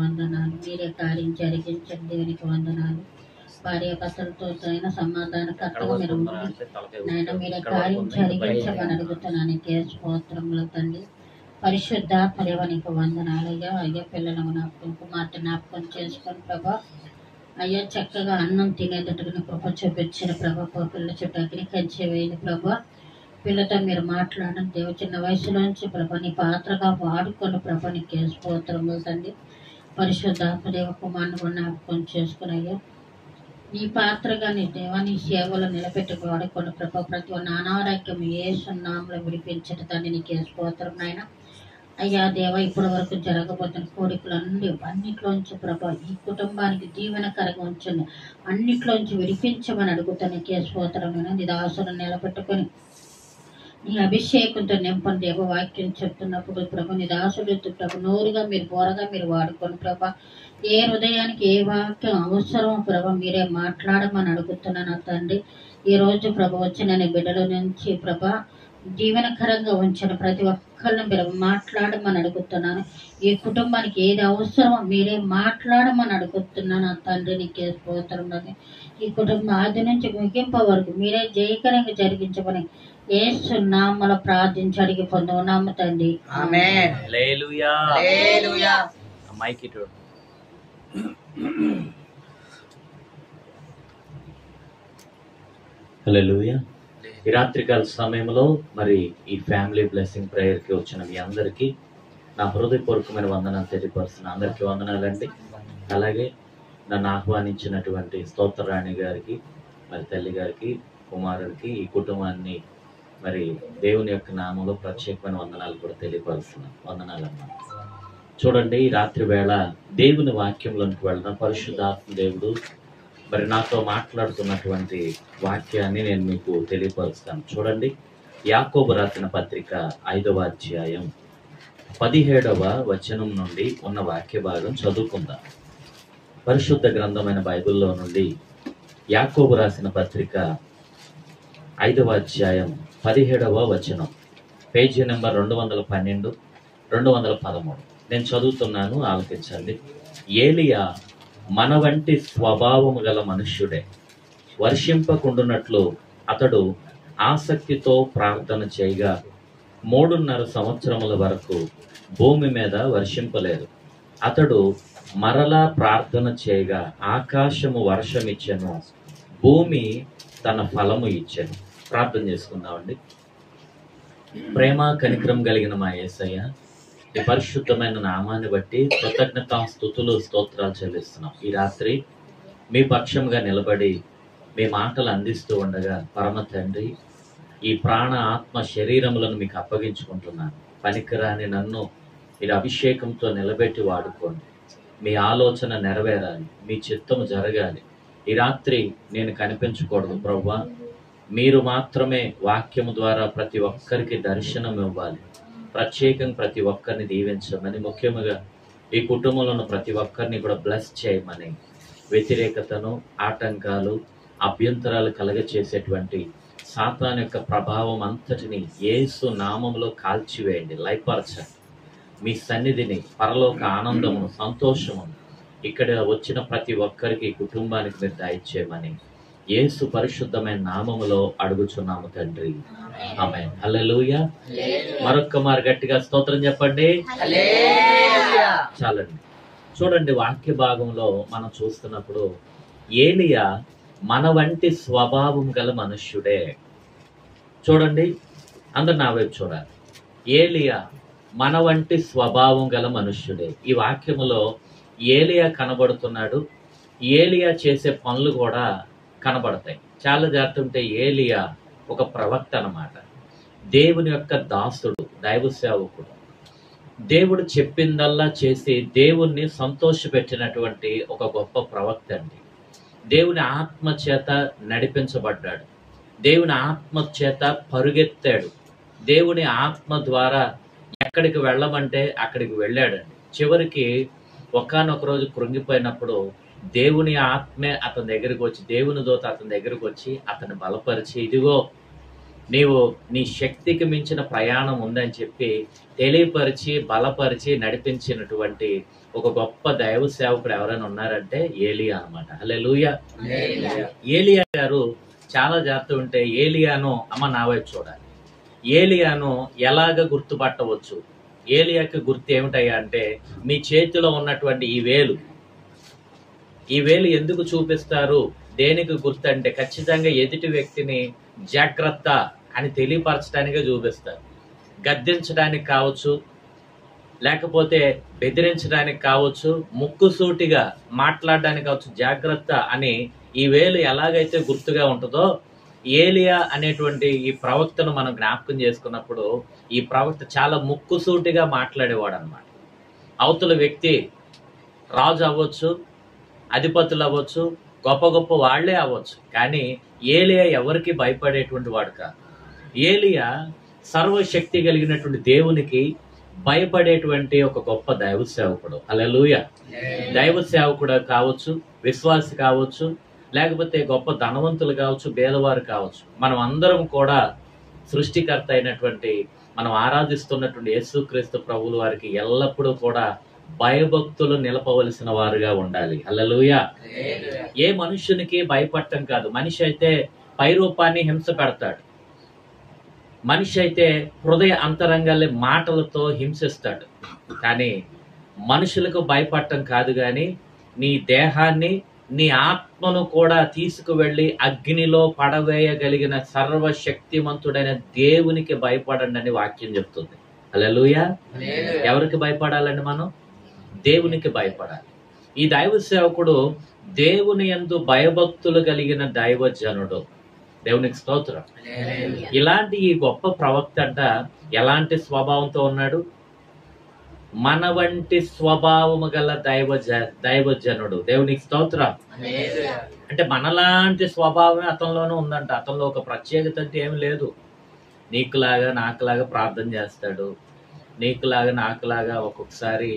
వందనాలు. మీరే కార్యం జరిగించండి. దేవునికి వందనాలు. భార్య భర్తలతో అయిన సమాధానకర్తగా మీరు ఉండి నాయన మీరే కార్యం జరిగించమని అడుగుతున్నాను. స్తోత్రములు తండ్రి. పరిశుద్ధాత్మ దేవానికి వందనాలు. అయ్యా పిల్లలను జ్ఞాపకం, కుమార్తె జ్ఞాపకం చేసుకొని ప్రభా అయ్యా చక్కగా అన్నం తినేటట్టుగా కృప చూపించిన ప్రభా, పిల్ల చుట్టూ అగ్ని కంచె వేయండి ప్రభా. పిల్లతో మీరు మాట్లాడండి దేవ. చిన్న వయసులోంచి ప్రభా నీ పాత్రగా వాడుకొని ప్రభా నీకే స్తోత్రములు తండ్రి. పరిశుద్ధాత్మ దేవ కుమారుని కూడా జ్ఞాపకం చేసుకుని అయ్యా నీ పాత్రగా నీ దేవా నీ సేవలు నిలబెట్టి వాడుకొని ప్రభా ప్రతి ఒక్క అనారోగ్యం యేసు నామములో విడిపించిన తండ్రి నీకే స్తోత్రం నాయన. అయ్యా దేవ ఇప్పటి వరకు జరగబోతున్న కోరికలన్నీ అన్నిట్లోంచి ప్రభా ఈ కుటుంబానికి దీవెనకరంగా ఉంచండి. అన్నిట్లోంచి విడిపించమని అడుగుతాను. నీకే స్తోత్రమైన నీ దాసును నిలబెట్టుకొని నీ అభిషేకంతో నింపని దేవ. వాక్యం చెప్తున్నప్పుడు ప్రభు నీ దాసుడు ప్రభు నోరుగా మీరు బోరగా మీరు వాడుకొని ప్రభా ఏ హృదయానికి ఏ వాక్యం అవసరం ప్రభు మీరే మాట్లాడమని అడుగుతున్నాను తండ్రి. ఈ రోజు ప్రభు వచ్చిన నీ బిడ్డల నుంచి ప్రభా జీవనకరంగా ఉంచిన ప్రతి ఒక్కరిని మీరు మాట్లాడమని అడుగుతున్నాను. ఈ కుటుంబానికి ఏది అవసరమో మీరే మాట్లాడమని అడుగుతున్నాను తండ్రి. నీకే స్తోత్రం. ఈ కుటుంబం ఆది నుంచి ముగింపు వరకు మీరే జయకరంగా జరిగించమని యేసు నామములో ప్రార్థించి అడిగి పొందున్నాము తండ్రి. ఆమేన్. హల్లెలూయా. హల్లెలూయా. మైక్ ఇటు. హల్లెలూయా. ఈ రాత్రికాల సమయంలో మరి ఈ ఫ్యామిలీ బ్లెస్సింగ్ ప్రేయర్కి వచ్చిన మీ అందరికీ నా హృదయపూర్వకమైన వందనాలు తెలియపరుస్తున్నా. అందరికీ వందనాలండి. అలాగే నన్ను ఆహ్వానించినటువంటి స్తోత్రరాణి గారికి, మరి తల్లి గారికి, కుమారుడికి, ఈ కుటుంబాన్ని మరి దేవుని యొక్క నామంలో ప్రత్యేకమైన వందనాలు కూడా తెలియపరుస్తున్నాను. వందనాలమ్మా. చూడండి, ఈ రాత్రి వేళ దేవుని వాక్యంలోనికి వెళ్ళిన పరిశుద్ధాత్మ దేవుడు మరి నాతో మాట్లాడుతున్నటువంటి వాక్యాన్ని నేను మీకు తెలియపరుస్తాను. చూడండి, యాకోబు రాసిన పత్రిక 5వ అధ్యాయం 17వ వచనం నుండి ఉన్న వాక్య భాగం చదువుకుందాం. పరిశుద్ధ గ్రంథమైన బైబిల్లో నుండి యాకోబు రాసిన పత్రిక 5వ అధ్యాయం 17వ వచనం, పేజీ నెంబర్ 212, 213. నేను చదువుతున్నాను, ఆలకించండి. ఏలియా మన వంటి స్వభావము గల మనుష్యుడే. వర్షింపకుండునట్లు అతడు ఆసక్తితో ప్రార్థన చేయగా 3.5 సంవత్సరముల వరకు భూమి మీద వర్షింపలేదు. అతడు మరలా ప్రార్థన చేయగా ఆకాశము వర్షమిచ్చెను, భూమి తన ఫలము ఇచ్చెను. ప్రార్థన చేసుకుందామండి. ప్రేమ కనికరం కలిగిన మా యేసయ్య, ఈ పరిశుద్ధమైన నామాన్ని బట్టి కృతజ్ఞతాస్తుతులు స్తోత్రాలు చెల్లిస్తున్నాం. ఈ రాత్రి మీ పక్షంగా నిలబడి మీ మాటలు అందిస్తూ ఉండగా పరమ తండ్రి, ఈ ప్రాణ ఆత్మ శరీరములను మీకు అప్పగించుకుంటున్నాను. పనికిరాని నన్ను మీరు అభిషేకంతో నిలబెట్టి వాడుకోండి. మీ ఆలోచన నెరవేరాలి, మీ చిత్తము జరగాలి. ఈ రాత్రి నేను కనిపించకూడదు ప్రభువా, మీరు మాత్రమే వాక్యము ద్వారా ప్రతి ఒక్కరికి దర్శనం ఇవ్వాలి. ప్రత్యేకంగా ప్రతి ఒక్కరిని దీవించమని, ముఖ్యంగా ఈ కుటుంబంలో ఉన్న ప్రతి ఒక్కరిని కూడా బ్లెస్ చేయమని, వ్యతిరేకతను, ఆటంకాలు, అభ్యంతరాలు కలగచేసేటువంటి సాతాను యొక్క ప్రభావం అంతటిని యేసు నామములో కాల్చివేయండి, లయపరచండి. మీ సన్నిధిని, పరలోక ఆనందమును, సంతోషమును ఇక్కడ వచ్చిన ప్రతి ఒక్కరికి, కుటుంబానికి మీరు దయచేయమని యేసు పరిశుద్ధమైన నామములో అడుగుచున్నాము తండ్రి. ఆమేన్. హల్లెలూయా. మరొక్క మారు గట్టిగా స్తోత్రం చెప్పండి. హల్లెలూయా. చాలండి. చూడండి, వాక్య భాగంలో మనం చూస్తున్నప్పుడు ఏలియా మన వంటి స్వభావం గల మనుష్యుడే. చూడండి, అందరు నా వైపు చూడాలి. ఏలియా మన వంటి స్వభావం గల మనుష్యుడే. ఈ వాక్యములో ఏలియా కనబడుతున్నాడు. ఏలియా చేసే పనులు కూడా కనబడతాయి. చాలా జాగ్రత్త ఉంటే ఏలియా ఒక ప్రవక్త అన్నమాట. దేవుని యొక్క దాసుడు, దైవ సేవకుడు. దేవుడు చెప్పిందల్లా చేసి దేవుణ్ణి సంతోషపెట్టినటువంటి ఒక గొప్ప ప్రవక్త అండి. దేవుని ఆత్మ చేత నడిపించబడ్డాడు. దేవుని ఆత్మ చేత పరుగెత్తాడు. దేవుని ఆత్మ ద్వారా ఎక్కడికి వెళ్ళమంటే అక్కడికి వెళ్ళాడండి. చివరికి ఒకానొక రోజు కృంగిపోయినప్పుడు దేవుని ఆత్మే అతని దగ్గరికి వచ్చి, దేవుని దూత అతని దగ్గరికి వచ్చి అతన్ని బలపరిచి, ఇదిగో నీవు నీ శక్తికి మించిన ప్రయాణం ఉందని చెప్పి తెలియపరిచి బలపరిచి నడిపించినటువంటి ఒక గొప్ప దైవ సేవకుడు ఎవరైనా ఉన్నారంటే ఏలియా అన్నమాట. హల్లెలూయా. ఏలియా గారు చాలా జాగ్రత్త ఉంటే ఏలియాను నా వైపు చూడాలి. ఏలియాను ఎలాగ గుర్తుపట్టవచ్చు? ఏలియాకి గుర్తు ఏమిటయ్యా అంటే మీ చేతిలో ఉన్నటువంటి ఈ వేలు ఎందుకు చూపిస్తారు? దేనికి గుర్తు అంటే ఖచ్చితంగా ఎదుటి వ్యక్తిని జాగ్రత్త అని తెలియపరచడానికే చూపిస్తారు. గద్దించడానికి కావచ్చు, లేకపోతే బెదిరించడానికి కావచ్చు, ముక్కుసూటిగా మాట్లాడడానికి కావచ్చు. జాగ్రత్త అని ఈ వేలు ఎలాగైతే గుర్తుగా ఉంటుందో, ఏలియా అనేటువంటి ఈ ప్రవక్తను మనం జ్ఞాపకం చేసుకున్నప్పుడు ఈ ప్రవక్త చాలా ముక్కుసూటిగా మాట్లాడేవాడు అన్నమాట. అవతల వ్యక్తి రాజు అవ్వచ్చు, అధిపతులు అవ్వచ్చు, గొప్ప గొప్ప వాళ్లే అవ్వచ్చు, కానీ ఏలియా ఎవరికి భయపడేటువంటి వాడు కాదు. ఏలియా సర్వశక్తి కలిగినటువంటి దేవునికి భయపడేటువంటి ఒక గొప్ప దైవ సేవకుడు. హల్లెలూయా. దైవ సేవకుడు కావచ్చు, విశ్వాసి కావచ్చు, లేకపోతే గొప్ప ధనవంతులు కావచ్చు, పేదవారు కావచ్చు, మనం అందరం కూడా సృష్టికర్త అయినటువంటి మనం ఆరాధిస్తున్నటువంటి యేసుక్రీస్తు ప్రభువుల వారికి ఎల్లప్పుడూ కూడా భయభక్తులు నిలపవలసిన వారుగా ఉండాలి. హల్లెలూయా. ఏ మనుష్యునికి భయపడటం కాదు. మనిషి అయితే పై రూపాన్ని హింస పెడతాడు, మనిషి అయితే హృదయ అంతరంగాల్ని మాటలతో హింసిస్తాడు. కానీ మనుషులకు భయపడటం కాదు, కానీ నీ దేహాన్ని నీ ఆత్మను కూడా తీసుకువెళ్ళి అగ్నిలో పడవేయగలిగిన సర్వశక్తిమంతుడైన దేవునికి భయపడండి అని వాక్యం చెప్తుంది. హల్లెలూయా. ఎవరికి భయపడాలండి? మనం దేవునికి భయపడాలి. ఈ దైవ సేవకుడు దేవుని యందు భయభక్తులు కలిగిన దైవజనుడు. దేవునికి స్తోత్రం. ఇలాంటి ఈ గొప్ప ప్రవక్త అంట ఎలాంటి స్వభావంతో ఉన్నాడు? మన వంటి స్వభావము గల దైవజనుడు. దేవునికి స్తోత్రం. అంటే మనలాంటి స్వభావమే అతనిలోనూ ఉందంట. అతనిలో ఒక ప్రత్యేకత అంటే ఏమి లేదు. నీకులాగా నాకులాగా ప్రార్థన చేస్తాడు, నీకులాగా నాకులాగా ఒక్కొక్కసారి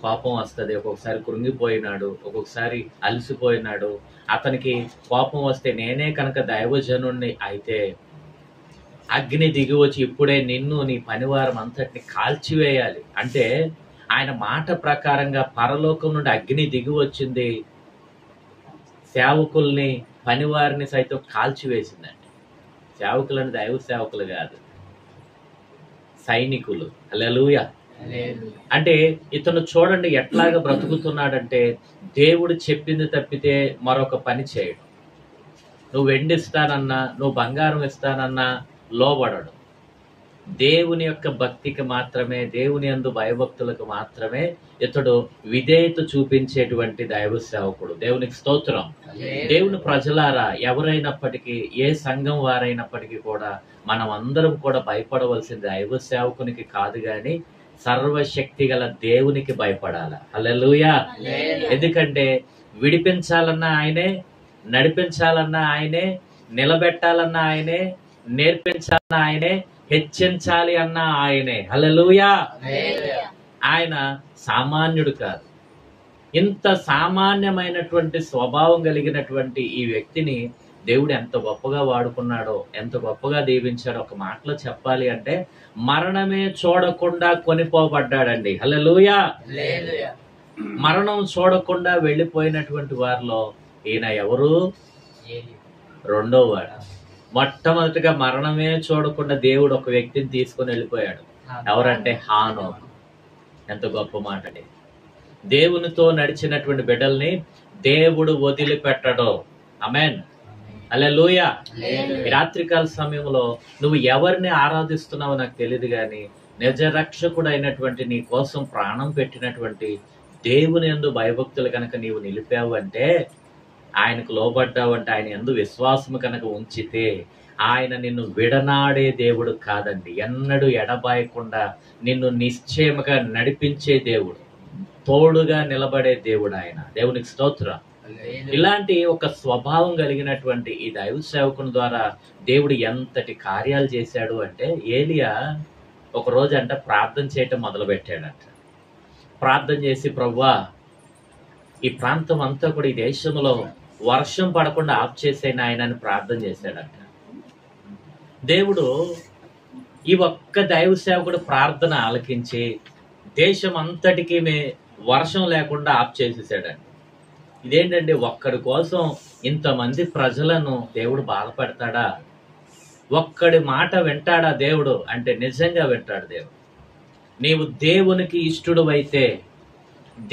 కోపం వస్తుంది, ఒక్కొక్కసారి కృంగిపోయినాడు, ఒక్కొక్కసారి అలసిపోయినాడు. అతనికి కోపం వస్తే నేనే కనుక దైవజనుణ్ణి అయితే అగ్ని దిగి వచ్చి ఇప్పుడే నిన్ను నీ పనివారం అంతటిని కాల్చివేయాలి అంటే ఆయన మాట ప్రకారంగా పరలోకం నుండి అగ్ని దిగి వచ్చింది, సేవకుల్ని పనివారిని సైతం కాల్చివేసిందండి. సేవకులని దైవ సేవకులు కాదు, సైనికులు. హల్లెలూయా. అంటే ఇతను చూడండి ఎట్లాగా బ్రతుకుతున్నాడంటే దేవుడు చెప్పింది తప్పితే మరొక పని చేయడు. నువ్వు వెండి ఇస్తానన్నా, నువ్వు బంగారం ఇస్తానన్నా లోబడడు. దేవుని యొక్క భక్తికి మాత్రమే, దేవుని యందు భయభక్తులకు మాత్రమే ఇతడు విధేయత చూపించేటువంటి దైవ సేవకుడు. దేవునికి స్తోత్రం. దేవుని ప్రజలారా, ఎవరైనప్పటికీ ఏ సంఘం వారైనప్పటికీ కూడా మనం అందరం కూడా భయపడవలసిన దైవ సేవకునికి కాదు, గాని సర్వశక్తి గల దేవునికి భయపడాల. హల్లెలూయా. ఎందుకంటే విడిపించాలన్నా ఆయనే, నడిపించాలన్నా ఆయనే, నిలబెట్టాలన్నా ఆయనే, నేర్పించాలన్నా ఆయనే, హెచ్చించాలి అన్నా ఆయనే. హల్లెలూయా. ఆయన సామాన్యుడు కాదు. ఇంత సామాన్యమైనటువంటి స్వభావం కలిగినటువంటి ఈ వ్యక్తిని దేవుడు ఎంత గొప్పగా వాడుకున్నాడో, ఎంత గొప్పగా దీవించాడో ఒక మాటలో చెప్పాలి అంటే మరణమే చూడకుండా కొనిపోబడ్డాడండి. హల్లెలూయా. మరణం చూడకుండా వెళ్ళిపోయినటువంటి వారిలో ఈయన ఎవరు? రెండో వాడు. మొట్టమొదటిగా మరణమే చూడకుండా దేవుడు ఒక వ్యక్తిని తీసుకుని వెళ్ళిపోయాడు. ఎవరంటే హానోకు. ఎంత గొప్ప మాట అండి. దేవునితో నడిచినటువంటి బిడ్డల్ని దేవుడు వదిలిపెట్టడు. ఆమేన్. హల్లెలూయా. ఈ రాత్రికాల సమయంలో నువ్వు ఎవరిని ఆరాధిస్తున్నావో నాకు తెలియదు, కానీ నిజ రక్షకుడు అయినటువంటి నీ కోసం ప్రాణం పెట్టినటువంటి దేవుని యందు భయభక్తులు కనుక నీవు నిలిపావు అంటే, ఆయనకు లోబడ్డావంటే, ఆయన యందు విశ్వాసము కనుక ఉంచితే ఆయన నిన్ను విడనాడే దేవుడు కాదండి. ఎన్నడూ ఎడబాయకుండా నిన్ను నిశ్చయముగా నడిపించే దేవుడు, తోడుగా నిలబడే దేవుడు ఆయన. దేవునికి స్తోత్రం. ఇలాంటి ఒక స్వభావం కలిగినటువంటి ఈ దైవ సేవకుని ద్వారా దేవుడు ఎంతటి కార్యాలు చేశాడు అంటే, ఏలియా ఒక రోజు అంట ప్రార్థన చేయటం మొదలు పెట్టాడంట. ప్రార్థన చేసి, ప్రభువా ఈ ప్రాంతం అంతా కూడా, ఈ దేశంలో వర్షం పడకుండా ఆఫ్ చేసేన ఆయన అని ప్రార్థన చేశాడంట. దేవుడు ఈ ఒక్క దైవ సేవకుడు ప్రార్థన ఆలకించి దేశం అంతటికి వర్షం లేకుండా ఆఫ్ చేసేసాడండి. ఇదేంటండి, ఒక్కడి కోసం ఇంతమంది ప్రజలను దేవుడు బాధపడతాడా? ఒక్కడి మాట వింటాడా దేవుడు అంటే? నిజంగా వింటాడు దేవుడు. నీవు దేవునికి ఇష్టడు అయితే,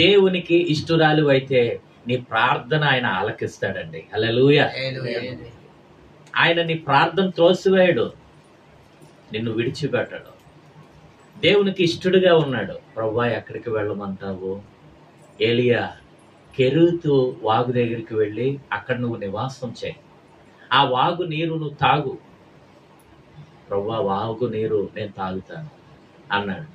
దేవునికి ఇష్టురాలు అయితే నీ ప్రార్థన ఆయన ఆలకిస్తాడండి. హల్లెలూయా. ఆయన నీ ప్రార్థన త్రోసివేయడు, నిన్ను విడిచిపెట్టాడు. దేవునికి ఇష్టడుగా ఉన్నాడు. ప్రభువా ఎక్కడికి వెళ్ళమంటావు? ఏలియా కెరీతు వాగు దగ్గరికి వెళ్ళి అక్కడ నువ్వు నివాసం చేయి, ఆ వాగు నీరు నువ్వు తాగు. ప్రభువా వాగు నీరు నేను తాగుతాను అన్నాడు.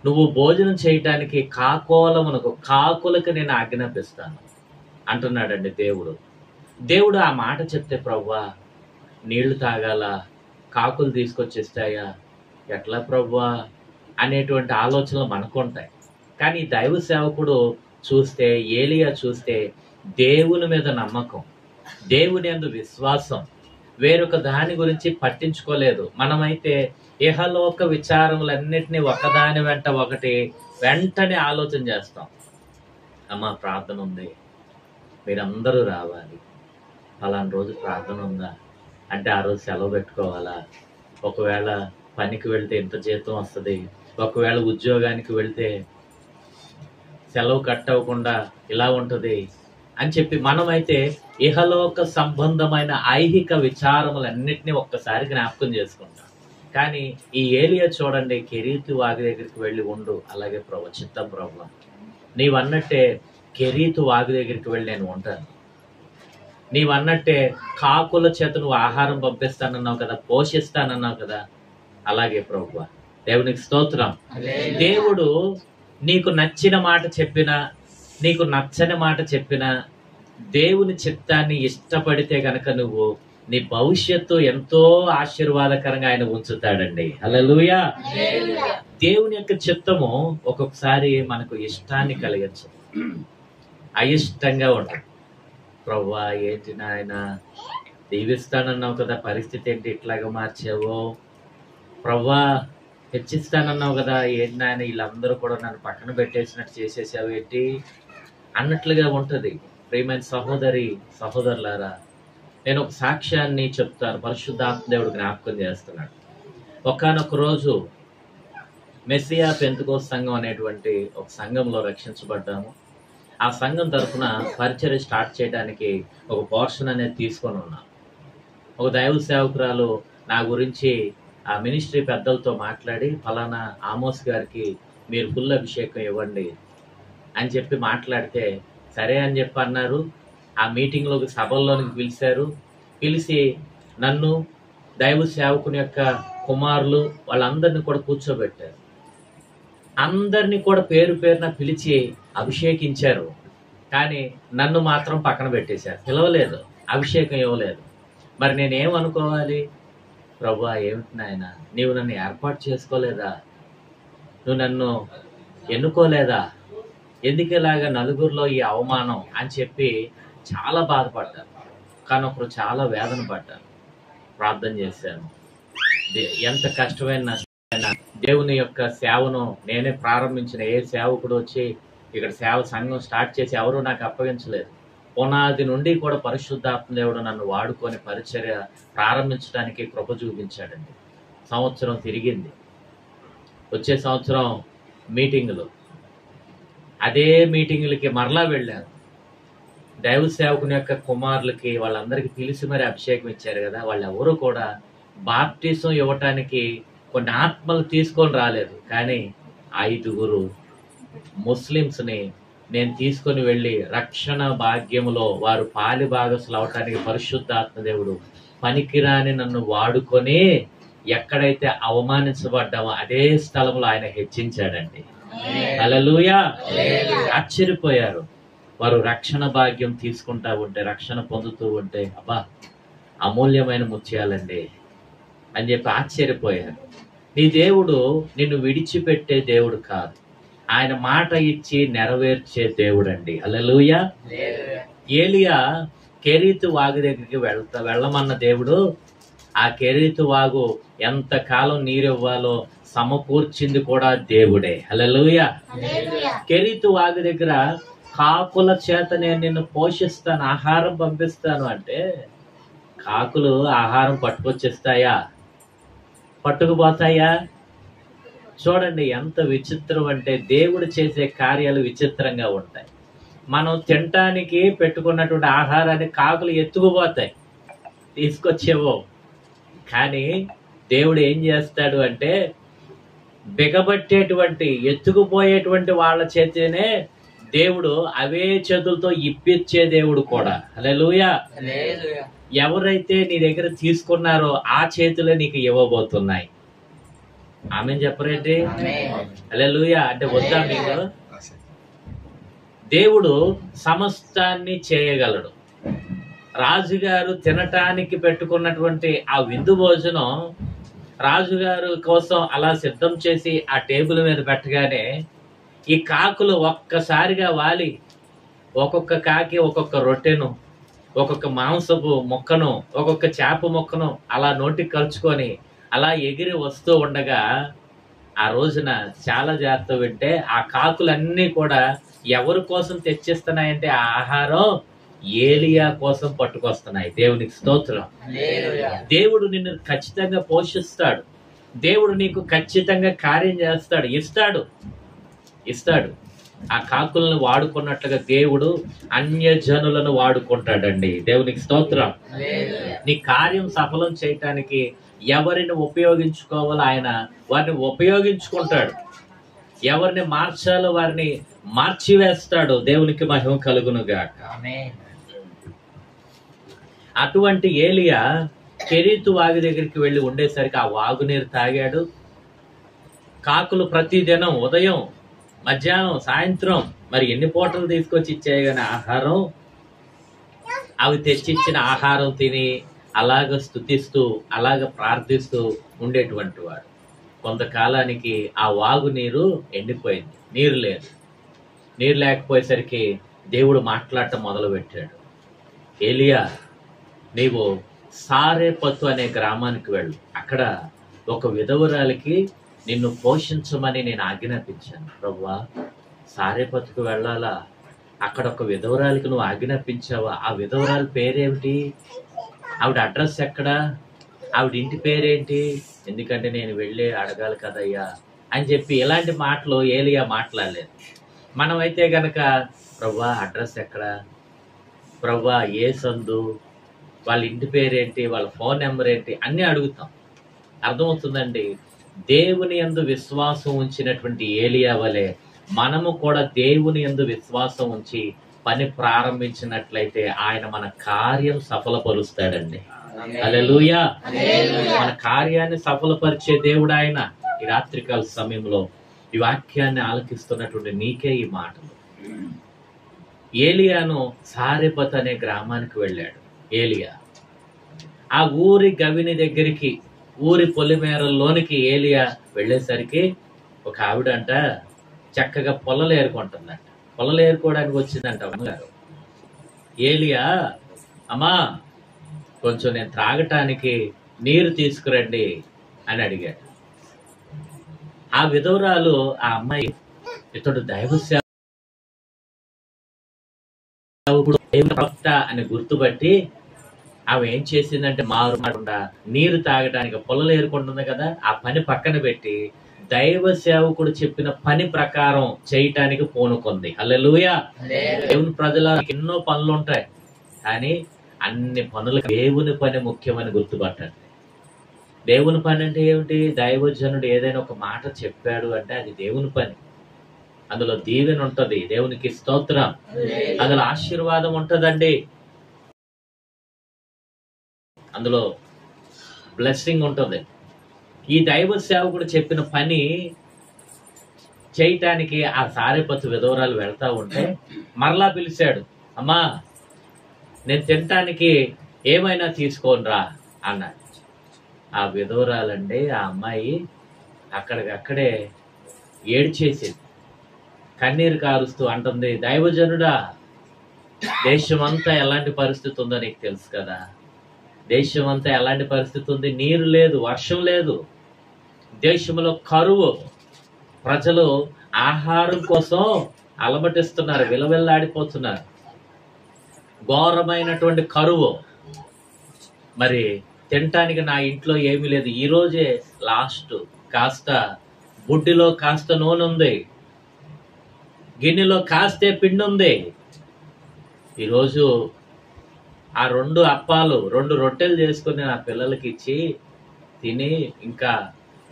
నువ్వు భోజనం చేయటానికి కాకోలమునకు, కాకులకు నేను ఆజ్ఞాపిస్తాను అంటున్నాడండి దేవుడు. దేవుడు ఆ మాట చెప్తే ప్రభువా నీళ్లు తాగాల, కాకులు తీసుకొచ్చిస్తాయా, ఎట్లా ప్రభువా అనేటువంటి ఆలోచనలు మనకుంటాయి. కానీ దైవ సేవకుడు చూస్తే, ఏలియా చూస్తే దేవుని మీద నమ్మకం, దేవుని యందు విశ్వాసం, వేరొక దాని గురించి పట్టించుకోలేదు. మనమైతే ఇహలోక విచారములన్నిటినీ ఒకదాని వెంట ఒకటి వెంటనే ఆలోచన చేస్తాం. అమ్మా ప్రార్థన ఉంది, మీరందరూ రావాలి, అలాంటి రోజు ప్రార్థన ఉందా అంటే ఆ రోజు సెలవు పెట్టుకోవాలా, ఒకవేళ పనికి వెళ్తే ఇంత జీతం వస్తుంది, ఒకవేళ ఉద్యోగానికి వెళ్తే సెలవు కట్ అవ్వకుండా ఇలా ఉంటుంది అని చెప్పి మనమైతే ఇహలోక సంబంధమైన ఐహిక విచారములన్నిటినీ ఒక్కసారి జ్ఞాపకం చేసుకుంటాం. కానీ ఈ ఏలియా చూడండి, కెరీతు వాగు దగ్గరికి వెళ్ళి ఉండు, అలాగే ప్రభు చిత్తం ప్రభు నీవన్నట్టే కెరీతు వాగు దగ్గరికి వెళ్ళి నేను ఉంటాను, నీవన్నట్టే కాకుల చేత నువ్వు ఆహారం పంపిస్తానన్నావు కదా, పోషిస్తానన్నావు కదా, అలాగే ప్రభువా దేవునికి స్తోత్రం. దేవుడు నీకు నచ్చిన మాట చెప్పినా, నీకు నచ్చని మాట చెప్పినా, దేవుని చిత్తాన్ని ఇష్టపడితే గనక నువ్వు నీ భవిష్యత్తు ఎంతో ఆశీర్వాదకరంగా ఆయన ఉంచుతాడండి. హల్లెలూయా. దేవుని యొక్క చిత్తము ఒక్కొక్కసారి మనకు ఇష్టాన్ని కలిగించు, అయిష్టంగా ఉంటుంది. ప్రభువా ఏంటి నాయన దీవిస్తానన్నావు కదా, పరిస్థితి ఏంటి ఇట్లాగా మార్చావో, ప్రభువా హెచ్చిస్తానన్నావు కదా, ఏంటి నాయన వీళ్ళందరూ కూడా నన్ను పక్కన పెట్టేసినట్టు చేసేసావు ఏంటి అన్నట్లుగా ఉంటుంది. ప్రియమైన సహోదరి సహోదరులారా, నేను ఒక సాక్ష్యాన్ని చెప్తాను. పరిశుద్ధాత్మ దేవుడు జ్ఞాపకం చేస్తున్నాడు. ఒకానొక రోజు మెస్సియా పెంతెకోస్తు సంఘం అనేటువంటి ఒక సంఘంలో రక్షించబడ్డాము. ఆ సంఘం తరఫున పరిచర్య స్టార్ట్ చేయడానికి ఒక పోర్షన్ అనేది తీసుకొని ఉన్నాం. ఒక దైవ సేవకురాలు నా గురించి ఆ మినిస్ట్రీ పెద్దలతో మాట్లాడి, ఫలానా ఆమోస్ గారికి మీరు ఫుల్ అభిషేకం ఇవ్వండి అని చెప్పి మాట్లాడితే సరే అని చెప్పి అన్నారు. ఆ మీటింగ్లోకి సభల్లోనికి పిలిచారు. పిలిచి నన్ను, దైవ సేవకుని యొక్క కుమారులు వాళ్ళందరినీ కూడా కూర్చోబెట్టారు. అందరినీ కూడా పేరు పేరున పిలిచి అభిషేకించారు. కానీ నన్ను మాత్రం పక్కన పెట్టేశారు, పిలవలేదు, అభిషేకం ఇవ్వలేదు. మరి నేనేమనుకోవాలి? ప్రభువా ఏమిటి నాయన, నీవు నన్ను ఏర్పాటు చేసుకోలేదా? నువ్వు నన్ను ఎన్నుకోలేదా? ఎందుకు ఇలాగా నలుగురిలో ఈ అవమానం అని చెప్పి చాలా బాధపడ్డాను. కానీ ఒకరు చాలా వేదన పడ్డాను. ప్రార్థన చేశాను. ఎంత కష్టమైన దేవుని యొక్క సేవను నేనే ప్రారంభించిన. ఏ సేవకుడు వచ్చి ఇక్కడ సంఘం స్టార్ట్ చేసి ఎవరు నాకు అప్పగించలేదు. పునాది నుండి కూడా పరిశుద్ధాత్మ దేవుడు నన్ను వాడుకొని పరిచర్య ప్రారంభించడానికి కృప చూపించాడండి. సంవత్సరం తిరిగింది. వచ్చే సంవత్సరం మీటింగులు, అదే మీటింగులకి మరలా వెళ్ళాను. దైవ సేవకుని యొక్క కుమారులకి వాళ్ళందరికీ పిలిచి మరి అభిషేకం ఇచ్చారు కదా, వాళ్ళు ఎవరు కూడా బాప్టిజం ఇవ్వటానికి కొన్ని ఆత్మలు తీసుకొని రాలేదు. కానీ 5 ముస్లిమ్స్ని నేను తీసుకొని వెళ్ళి రక్షణ భాగ్యములో వారు పాలి భాగస్సులు అవటానికి పరిశుద్ధాత్మ దేవుడు పనికిరాని నన్ను వాడుకొని ఎక్కడైతే అవమానించబడ్డామో అదే స్థలంలో ఆయన హెచ్చించాడండి. హల్లెలూయా. ఆశ్చర్యపోయారు. వారు రక్షణ భాగ్యం తీసుకుంటా ఉంటే, రక్షణ పొందుతూ ఉంటే, అబ్బా అమూల్యమైన ముత్యాలండి అని చెప్పి ఆశ్చర్యపోయారు. నీ దేవుడు నిన్ను విడిచిపెట్టే దేవుడు కాదు, ఆయన మాట ఇచ్చి నెరవేర్చే దేవుడు అండి. హల్లెలూయా. ఏలియా కెరీతు వాగు దగ్గరికి వెళ్ళమన్న దేవుడు ఆ కెరీతు వాగు ఎంతకాలం నీరివ్వాలో సమకూర్చింది కూడా దేవుడే. హల్లెలూయా. కెరీతు వాగు దగ్గర కాకుల చేత నేను నిన్ను పోషిస్తాను, ఆహారం పంపిస్తాను అంటే కాకులు ఆహారం పట్టుకొచ్చేస్తాయా? పట్టుకుపోతాయా? చూడండి ఎంత విచిత్రం అంటే దేవుడు చేసే కార్యాలు విచిత్రంగా ఉంటాయి. మనం తినటానికి పెట్టుకున్నటువంటి ఆహారాన్ని కాకులు ఎత్తుకుపోతాయి, తీసుకొచ్చేవో. కానీ దేవుడు ఏం చేస్తాడు అంటే బిగబట్టేటువంటి ఎత్తుకుపోయేటువంటి వాళ్ళ చేతినే దేవుడు అవే చేతులతో ఇప్పించే దేవుడు కూడా. హల్లెలూయా. ఎవరైతే నీ దగ్గర తీసుకున్నారో ఆ చేతులే నీకు ఇవ్వబోతున్నాయి. ఆమేన్ చెప్పరేంటి? హల్లెలూయా. అంటే వద్దా మీకు? దేవుడు సమస్తాన్ని చేయగలడు. రాజుగారు తినటానికి పెట్టుకున్నటువంటి ఆ విందు భోజనం రాజుగారు కోసం అలా సిద్ధం చేసి ఆ టేబుల్ మీద పెట్టగానే ఈ కాకులు ఒక్కసారిగా వాలి ఒక్కొక్క కాకి ఒక్కొక్క రొట్టెను, ఒక్కొక్క మాంసపు మొక్కను, ఒక్కొక్క చేప మొక్కను అలా నోటికి కలుచుకొని అలా ఎగిరి వస్తూ ఉండగా ఆ రోజున చాలా జాగ్రత్త వింటే ఆ కాకులన్నీ కూడా ఎవరి కోసం తెచ్చిస్తున్నాయంటే ఆ ఆహారం ఏలియా కోసం పట్టుకొస్తున్నాయి. దేవునికి స్తోత్రం. దేవుడు నిన్ను ఖచ్చితంగా పోషిస్తాడు. దేవుడు నీకు ఖచ్చితంగా కార్యం చేస్తాడు, ఇస్తాడు. ఆ కాకులను వాడుకున్నట్లుగా దేవుడు అన్యజనులను వాడుకుంటాడండి. దేవునికి స్తోత్రం. నీ కార్యం సఫలం చేయటానికి ఎవరిని ఉపయోగించుకోవాలో ఆయన వారిని ఉపయోగించుకుంటాడు. ఎవరిని మార్చాలో వారిని మార్చివేస్తాడు. దేవునికి మహిమ కలుగును గాక. అటువంటి ఏలియా కెరీతు వాగు దగ్గరికి వెళ్ళి ఉండేసరికి ఆ వాగు నీరు తాగాడు. కాకులు ప్రతిదినం ఉదయం, మధ్యాహ్నం, సాయంత్రం మరి ఎన్ని పూటలు తీసుకొచ్చి ఇచ్చాయి కానీ ఆహారం, అవి తెచ్చిచ్చిన ఆహారం తిని అలాగ స్తుతిస్తూ అలాగ ప్రార్థిస్తూ ఉండేటువంటి వాడు. కొంతకాలానికి ఆ వాగు నీరు ఎండిపోయింది, నీరు లేదు. నీరు లేకపోయేసరికి దేవుడు మాట్లాడటం మొదలు పెట్టాడు. ఏలియా, నీవు సారేపతు అనే గ్రామానికి వెళ్ళు. అక్కడ ఒక విధవరాలికి నిన్ను పోషించమని నేను ఆజ్ఞాపించాను. ప్రభువా, సారేపతుకు వెళ్ళాలా? అక్కడ ఒక విధవరాలికి నువ్వు ఆజ్ఞాపించావా? ఆ విధవరాలి పేరేమిటి? ఆవిడ అడ్రస్ ఎక్కడా? ఆవిడ ఇంటి పేరేంటి? ఎందుకంటే నేను వెళ్ళి అడగాలి కదయ్యా అని చెప్పి ఇలాంటి మాటలు ఏలియా మాట్లాడలేదు. మనమైతే గనక ప్రభువా అడ్రస్ ఎక్కడా, ప్రభువా ఏ సందు, వాళ్ళ ఇంటి పేరేంటి, వాళ్ళ ఫోన్ నెంబర్ ఏంటి అన్నీ అడుగుతాం. అర్థమవుతుందండి? దేవుని యందు విశ్వాసం ఉంచినటువంటి ఏలియా వలె మనము కూడా దేవుని యందు విశ్వాసం ఉంచి పని ప్రారంభించినట్లయితే ఆయన మన కార్యం సఫలపరుస్తాడండి. హల్లెలూయా. మన కార్యాన్ని సఫలపరిచే దేవుడు ఆయన. ఈ రాత్రికాల సమయంలో ఈ వాక్యాన్ని ఆలకిస్తున్నటువంటి నీకే ఈ మాటలు. ఏలియాను సారెపత్ అనే గ్రామానికి వెళ్ళాడు. ఏలియా ఆ ఊరి గవిని దగ్గరికి, ఊరి పొలిమేరల్లోనికి ఏలియా వెళ్ళేసరికి ఒక ఆవిడ అంట చక్కగా పొలలు ఏరుకుంటుందంట. పొలలు ఏరుకోవడానికి వచ్చిందంట అమ్మగారు. ఏలియా, అమ్మా కొంచెం నేను త్రాగటానికి నీరు తీసుకురండి అని అడిగాడు. ఆ విధవరాలు ఆ అమ్మాయి ఇతడు దైవ సేవకుడు, దేవుని ప్రవక్త అని గుర్తుపట్టి ఆమె ఏం చేసిందంటే మారుమాకుండా నీరు తాగడానికి పొలలు ఏరుకుంటుంది కదా, ఆ పని పక్కన పెట్టి దైవ సేవకుడు చెప్పిన పని ప్రకారం చేయటానికి పూనుకుంది. హల్లెలూయా. దేవుని ప్రజల ఎన్నో పనులు ఉంటాయి, కానీ అన్ని పనులు దేవుని పని ముఖ్యమని గుర్తుపట్టండి. దేవుని పని అంటే ఏమిటి? దైవజనుడు ఏదైనా ఒక మాట చెప్పాడు అంటే అది దేవుని పని. అందులో దీవెన ఉంటది. దేవునికి స్తోత్రం. అందులో ఆశీర్వాదం ఉంటదండి. అందులో బ్లెస్సింగ్ ఉంటుంది. ఈ దైవ సేవకుడు చెప్పిన పని చేయటానికి ఆ సారెపతు విధవరాలు వెళ్తా ఉంటే మరలా పిలిచాడు. అమ్మా, నేను తినటానికి ఏమైనా తీసుకోనరా అన్నాడు. ఆ విధవరాలండి, ఆ అమ్మాయి అక్కడికక్కడే ఏడ్చేసింది, కన్నీరు కారుస్తూ అంటుంది, దైవజనుడా, దేశమంతా ఎలాంటి పరిస్థితి ఉందో నీకు తెలుసు కదా, దేశం అంతా ఎలాంటి పరిస్థితి ఉంది? నీరు లేదు, వర్షం లేదు, దేశంలో కరువు, ప్రజలు ఆహారం కోసం అలమటిస్తున్నారు, విలవిల్లాడిపోతున్నారు. ఘోరమైనటువంటి కరువు. మరి తినటానికి నా ఇంట్లో ఏమీ లేదు. ఈ రోజే లాస్ట్, కాస్త బుడ్డిలో కాస్త నూనె ఉంది, గిన్నెలో కాస్తే పిండి ఉంది. ఈరోజు ఆ 2 అప్పాలు 2 రొట్టెలు చేసుకుని నా పిల్లలకి ఇచ్చి తిని, ఇంకా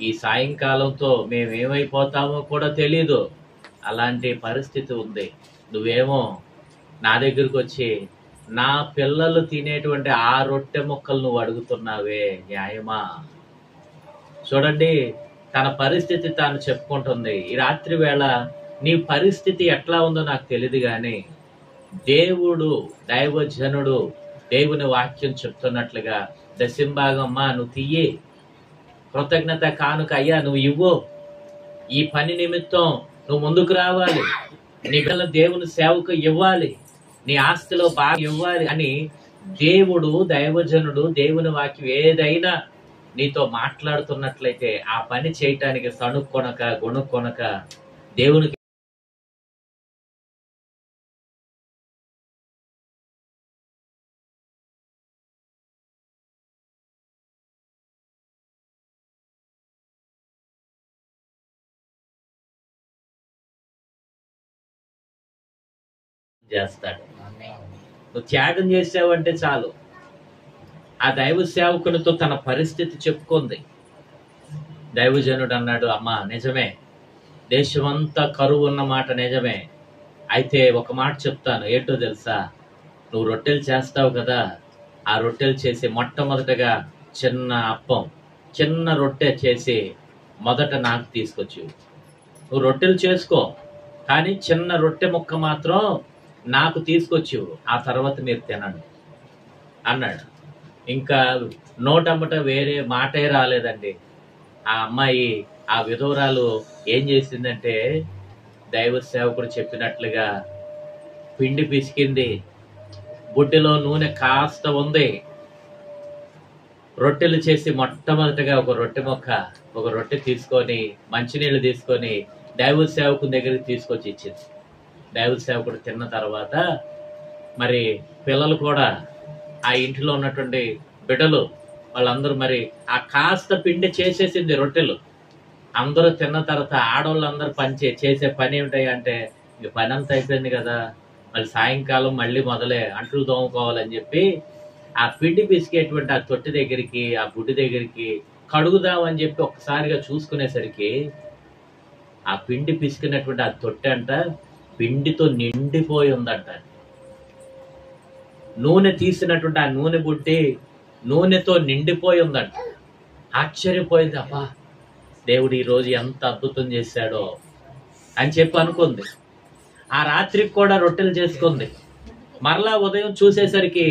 ఈ సాయంకాలంతో మేమేమైపోతామో కూడా తెలీదు. అలాంటి పరిస్థితి ఉంది. నువ్వేమో నా దగ్గరికి వచ్చి నా పిల్లలు తినేటువంటి ఆ రొట్టె ముక్కలు నువ్వు అడుగుతున్నావే, న్యాయమా? చూడండి, తన పరిస్థితి తాను చెప్పుకుంటుంది. ఈ రాత్రి వేళ నీ పరిస్థితి ఎట్లా ఉందో నాకు తెలియదు, కానీ దేవుడు, దైవజనుడు, దేవుని వాక్యం చెప్తున్నట్లుగా దశంభాగమ్మా నువ్వు తీయి, కృతజ్ఞత కానుక అయ్యా నువ్వు ఇవ్వు, ఈ పని నిమిత్తం నువ్వు ముందుకు రావాలి, నీ పిల్లల దేవుని సేవకు ఇవ్వాలి, నీ ఆస్తిలో బాగా ఇవ్వాలి అని దేవుడు, దైవజనుడు, దేవుని వాక్యం ఏదైనా నీతో మాట్లాడుతున్నట్లయితే ఆ పని చేయటానికి సణుక్కొనక గొణుక్కొనక దేవునికి చేస్తాడు. నువ్వు త్యాగం చేసావంటే చాలు. ఆ దైవ సేవకునితో తన పరిస్థితి చెప్పుకుంది. దైవజనుడు అన్నాడు, అమ్మా నిజమే, దేశమంతా కరువు ఉన్న మాట నిజమే, అయితే ఒక మాట చెప్తాను, ఏంటో తెలుసా? నువ్వు రొట్టెలు చేస్తావు కదా, ఆ రొట్టెలు చేసి మొట్టమొదటగా చిన్న అప్పం, చిన్న రొట్టె చేసి మొదట నాకు తీసుకొచ్చి, నువ్వు రొట్టెలు చేసుకో, కానీ చిన్న రొట్టె ముక్క మాత్రం నాకు తీసుకొచ్చి, ఆ తర్వాత మీరు తినండి అన్నాడు. ఇంకా నోటమ్మట వేరే మాటే రాలేదండి. ఆ అమ్మాయి, ఆ విధవరాలు ఏం చేసిందంటే దైవ సేవకుడు చెప్పినట్లుగా పిండి పిసికింది, బుడ్డిలో నూనె కాస్త ఉంది, రొట్టెలు చేసి మొట్టమొదటిగా ఒక రొట్టె మొక్క, ఒక రొట్టె తీసుకొని మంచినీళ్ళు తీసుకొని దైవ సేవకుని దగ్గరికి తీసుకొచ్చి ఇచ్చింది. దైవ సేవకుడు తిన్న తర్వాత మరి పిల్లలు కూడా, ఆ ఇంటిలో ఉన్నటువంటి బిడ్డలు వాళ్ళందరూ మరి ఆ కాస్త పిండి చేసేసింది రొట్టెలు. అందరూ తిన్న తర్వాత ఆడవాళ్ళందరూ చేసే పని ఏమిటాయి అంటే, ఇంక పని అంతా అయిపోయింది కదా, మళ్ళీ సాయంకాలం మళ్ళీ మొదలే అంట్లు తోముకోవాలని చెప్పి ఆ పిండి పిసికేటువంటి ఆ తొట్టి దగ్గరికి, ఆ బుడ్డి దగ్గరికి కడుగుదామని చెప్పి ఒక్కసారిగా చూసుకునేసరికి ఆ పిండి పిసికినటువంటి ఆ తొట్టి అంట పిండితో నిండిపోయి ఉందంట. నూనె తీసినటువంటి ఆ నూనె బుడ్డి నూనెతో నిండిపోయి ఉందంట. ఆశ్చర్యపోయింది, అబ్బా దేవుడు ఈరోజు ఎంత అద్భుతం చేశాడో అని చెప్పి అనుకుంది. ఆ రాత్రికి కూడా రొట్టెలు చేసుకుంది. మరలా ఉదయం చూసేసరికి